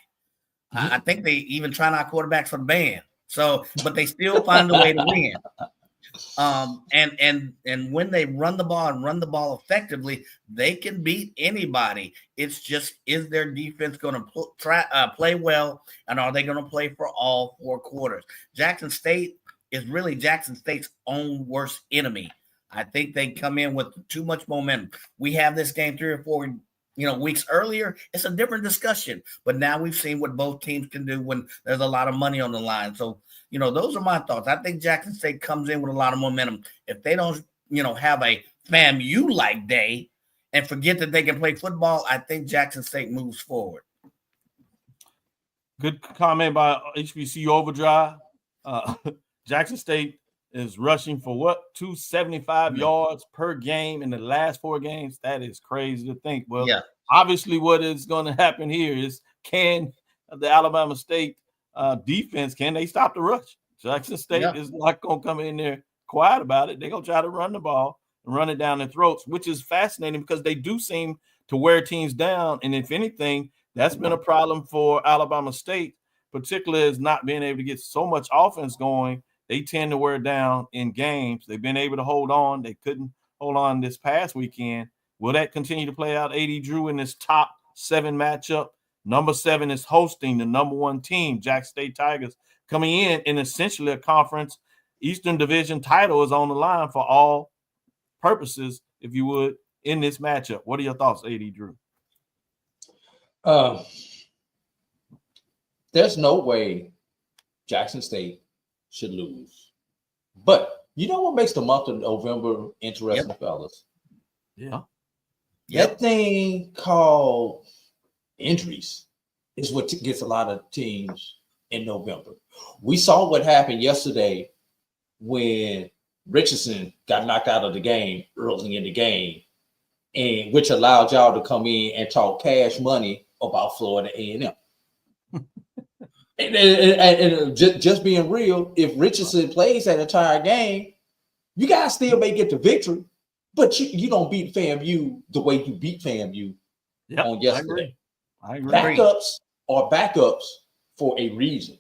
Mm-hmm. I think they even try out quarterbacks for the band. So, but they still find a way to win. And when they run the ball and run the ball effectively, they can beat anybody. It's just, is their defense going to play well, and are they going to play for all 4 quarters? Jackson State is really Jackson State's own worst enemy. I think they come in with too much momentum. We have this game 3 or 4 weeks earlier. It's a different discussion, but now we've seen what both teams can do when there's a lot of money on the line. So, those are my thoughts. I think Jackson State comes in with a lot of momentum. If they don't, have a FAMU-like day and forget that they can play football, I think Jackson State moves forward. Good comment by HBCU Overdrive. Jackson State is rushing for 275 yards per game in the last 4 games. That is crazy to think. Well, obviously what is going to happen here is, can the Alabama State defense, can they stop the rush? Jackson State is not going to come in there quiet about it. They're going to try to run the ball and run it down their throats, which is fascinating because they do seem to wear teams down. And if anything, that's been a problem for Alabama State, particularly as not being able to get so much offense going. They tend to wear down in games. They've been able to hold on. They couldn't hold on this past weekend. Will that continue to play out? AD Drew in this top 7 matchup. Number 7 is hosting the number 1 team, Jackson State Tigers, coming in essentially a conference Eastern Division title is on the line for all purposes, if you would, in this matchup. What are your thoughts, AD Drew? There's no way Jackson State should lose. But you know what makes the month of November interesting, fellas? Yeah. That thing called injuries is what gets a lot of teams in November. We saw what happened yesterday when Richardson got knocked out of the game early in the game, and which allowed y'all to come in and talk cash money about Florida A&M. and just being real, if Richardson plays that entire game, you guys still may get the victory, but you don't beat FAMU the way you beat FAMU on yesterday. I agree. Backups are backups for a reason.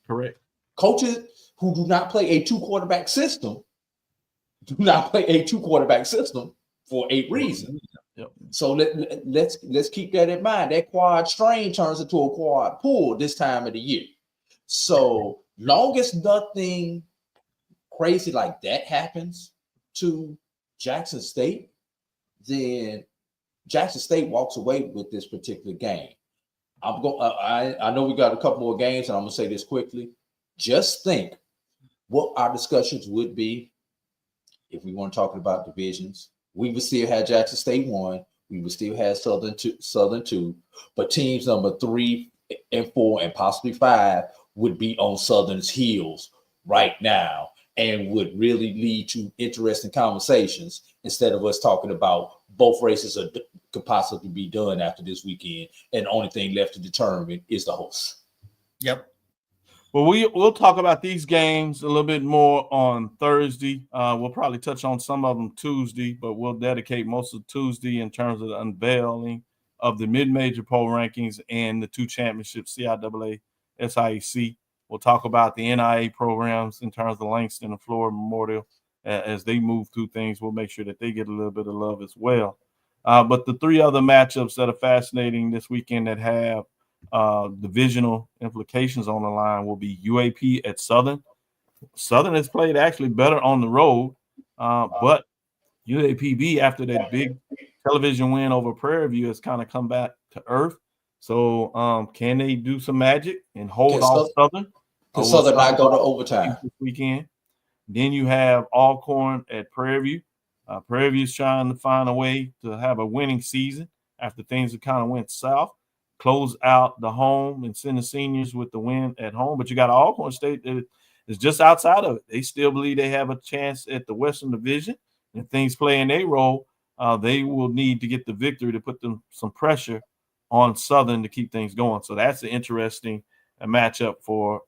Correct. Coaches who do not play a 2-quarterback system do not play a 2-quarterback system for a reason. Yep. So let's keep that in mind. That quad strain turns into a quad pull this time of the year. So long as nothing crazy like that happens to Jackson State, then Jackson State walks away with this particular game. I know we got a couple more games, and I'm gonna say this quickly. Just think what our discussions would be if we weren't talking about divisions. We would still have Jackson State 1. We would still have Southern 2. But teams number 3 and 4 and possibly 5 would be on Southern's heels right now and would really lead to interesting conversations instead of us talking about both races could possibly be done after this weekend, and the only thing left to determine is the host. Yep. Well, we'll talk about these games a little bit more on Thursday. We'll probably touch on some of them Tuesday, but we'll dedicate most of Tuesday in terms of the unveiling of the mid-major poll rankings and the 2 championships, CIAA, SIAC. We'll talk about the NIA programs in terms of Langston and Florida Memorial as they move through things. We'll make sure that they get a little bit of love as well. But the 3 other matchups that are fascinating this weekend that have divisional implications on the line will be UAP at Southern. Southern has played actually better on the road, but UAPB, after that big television win over Prairie View, has kind of come back to earth. So can they do some magic and hold off Southern? Can Southern not go to overtime this weekend? Then you have Alcorn at Prairie View. Prairie View is trying to find a way to have a winning season after things have kind of went south. Close out the home and send the seniors with the win at home. But you got Alcorn State that is just outside of it. They still believe they have a chance at the Western Division. If things play in their role, they will need to get the victory to put them some pressure on Southern to keep things going. So that's an interesting matchup for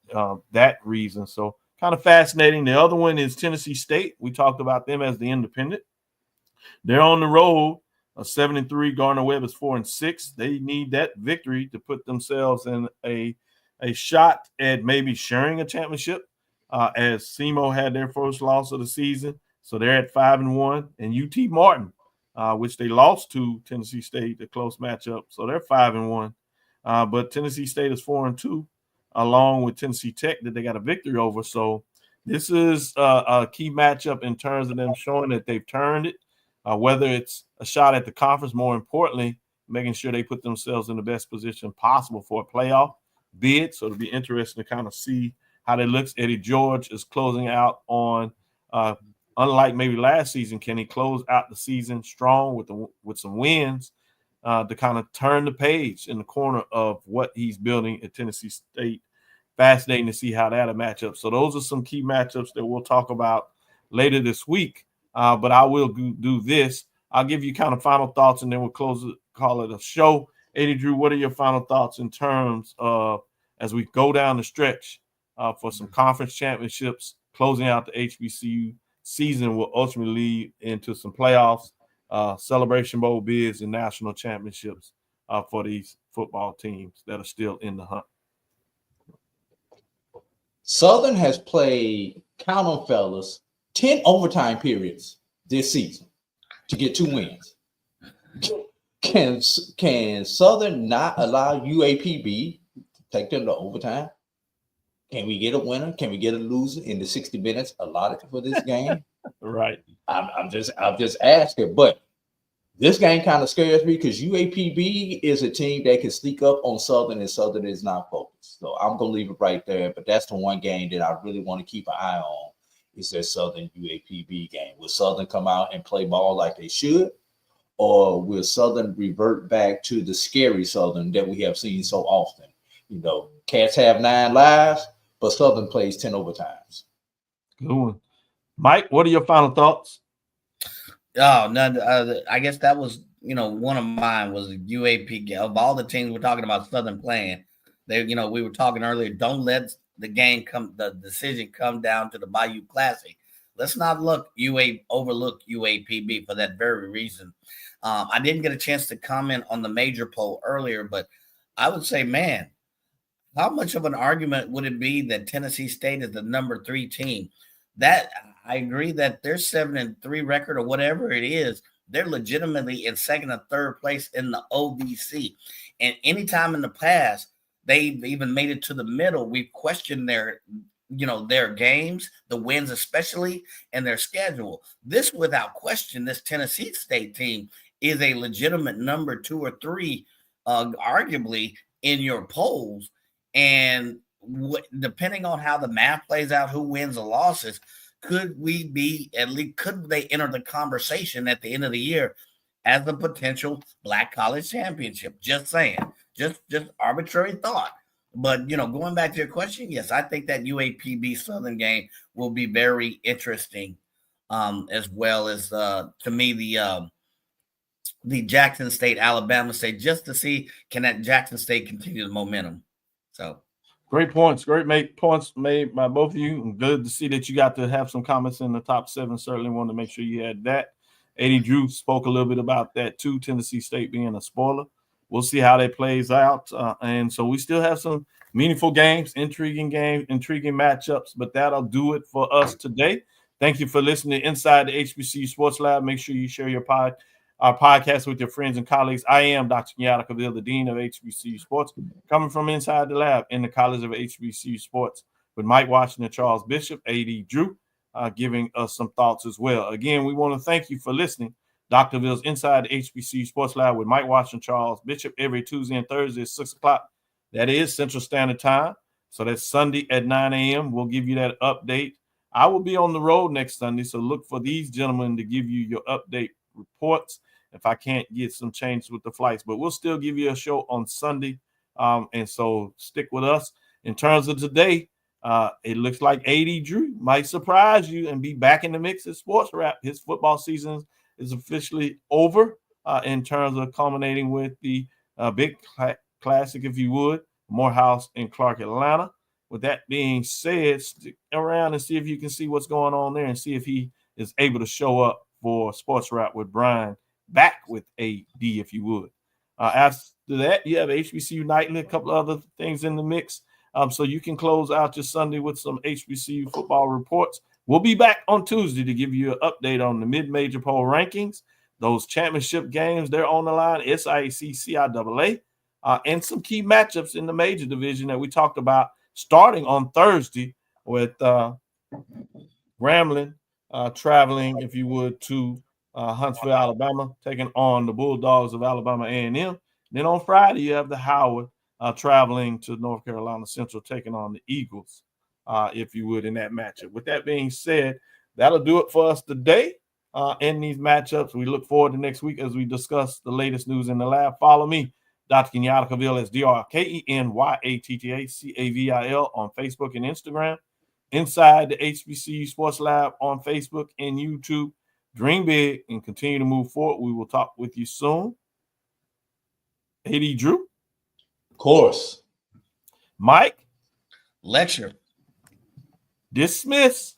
that reason. So kind of fascinating. The other one is Tennessee State. We talked about them as the independent. They're on the road. 7-3. Gardner Webb is 4-6. They need that victory to put themselves in a shot at maybe sharing a championship, as SEMO had their first loss of the season. So they're at 5-1. And UT Martin, which they lost to Tennessee State, a close matchup. So they're 5-1. But Tennessee State is 4-2, along with Tennessee Tech that they got a victory over. So this is a key matchup in terms of them showing that they've turned it. Whether it's a shot at the conference, more importantly, making sure they put themselves in the best position possible for a playoff bid. So it'll be interesting to kind of see how that looks. Eddie George is closing out on, unlike maybe last season, can he close out the season strong with some wins to kind of turn the page in the corner of what he's building at Tennessee State. Fascinating to see how that'll match up. So those are some key matchups that we'll talk about later this week. But I will do this. I'll give you kind of final thoughts, and then we'll call it a show. Eddie Drew, what are your final thoughts in terms of as we go down the stretch for some conference championships, closing out the HBCU season will ultimately lead into some playoffs, Celebration Bowl bids, and national championships for these football teams that are still in the hunt? Southern has played, count on fellas, 10 overtime periods this season to get 2 wins. Can Southern not allow UAPB to take them to overtime? Can we get a winner? Can we get a loser in the 60 minutes allotted for this game? Right. I'm just asking, but this game kind of scares me because UAPB is a team that can sneak up on Southern, and Southern is not focused. So I'm gonna leave it right there. But that's the one game that I really want to keep an eye on is that Southern UAPB game. Will Southern come out and play ball like they should, or will Southern revert back to the scary Southern that we have seen so often? You know, Cats have 9 lives, but Southern plays 10 overtimes. Good one. Mike, what are your final thoughts? Oh, no, I guess that was, one of mine was UAP. Of all the teams we're talking about Southern playing, we were talking earlier, don't let the decision come down to the Bayou Classic. Let's not overlook UAPB for that very reason. I didn't get a chance to comment on the major poll earlier, but I would say, man, how much of an argument would it be that Tennessee State is the number 3 team? That I agree that their 7-3 record or whatever it is, they're legitimately in second or third place in the OVC. And anytime in the past they've even made it to the middle, we've questioned their games, the wins especially, and their schedule. This, without question, this Tennessee State team is a legitimate number 2 or 3, arguably in your polls. And depending on how the math plays out, who wins or losses, could they enter the conversation at the end of the year as a potential Black College championship? Just saying, just arbitrary thought. But going back to your question, yes, I think that UAPB Southern game will be very interesting, as well as to me the Jackson State Alabama State, just to see can that Jackson State continue the momentum. So. Great points. Great points made by both of you. Good to see that you got to have some comments in the top 7. Certainly wanted to make sure you had that. AD Drew spoke a little bit about that too, Tennessee State being a spoiler. We'll see how that plays out. And so we still have some meaningful games, intriguing matchups, but that'll do it for us today. Thank you for listening to Inside the HBCU Sports Lab. Make sure you share our podcast with your friends and colleagues. I am Dr. Kenyatta Cavil, the Dean of HBCU Sports, coming from inside the lab in the College of HBCU Sports with Mike Washington, Charles Bishop, AD Drew, giving us some thoughts as well. Again, we want to thank you for listening. Dr. Cavill's Inside the HBCU Sports Lab with Mike Washington, Charles Bishop, every Tuesday and Thursday at 6 o'clock. That is Central Standard Time. So that's Sunday at 9 a.m. We'll give you that update. I will be on the road next Sunday, so look for these gentlemen to give you your update reports if I can't get some changes with the flights. But we'll still give you a show on Sunday, and so stick with us. In terms of today, it looks like AD Drew might surprise you and be back in the mix at Sports Wrap. His football season is officially over in terms of culminating with the big classic, if you would, Morehouse in Clark, Atlanta. With that being said, stick around and see if you can see what's going on there and see if he is able to show up for Sports Wrap with Brian, back with AD, if you would. After that, you have HBCU Nightly, a couple of other things in the mix. So you can close out your Sunday with some HBCU football reports. We'll be back on Tuesday to give you an update on the mid-major poll rankings, those championship games, they're on the line, SIAC, CIAA, and some key matchups in the major division that we talked about starting on Thursday with Grambling traveling, if you would, to Huntsville, Alabama, taking on the Bulldogs of Alabama A&M. Then on Friday, you have the Howard traveling to North Carolina Central, taking on the Eagles, if you would, in that matchup. With that being said, that'll do it for us today in these matchups. We look forward to next week as we discuss the latest news in the lab. Follow me, Dr. Kenyatta Cavil, as DrKenyattaCavil on Facebook and Instagram. Inside the HBCU Sports Lab on Facebook and YouTube. Dream big and continue to move forward. We will talk with you soon. AD Drew. Of course. Mike. Lecture. Dismiss.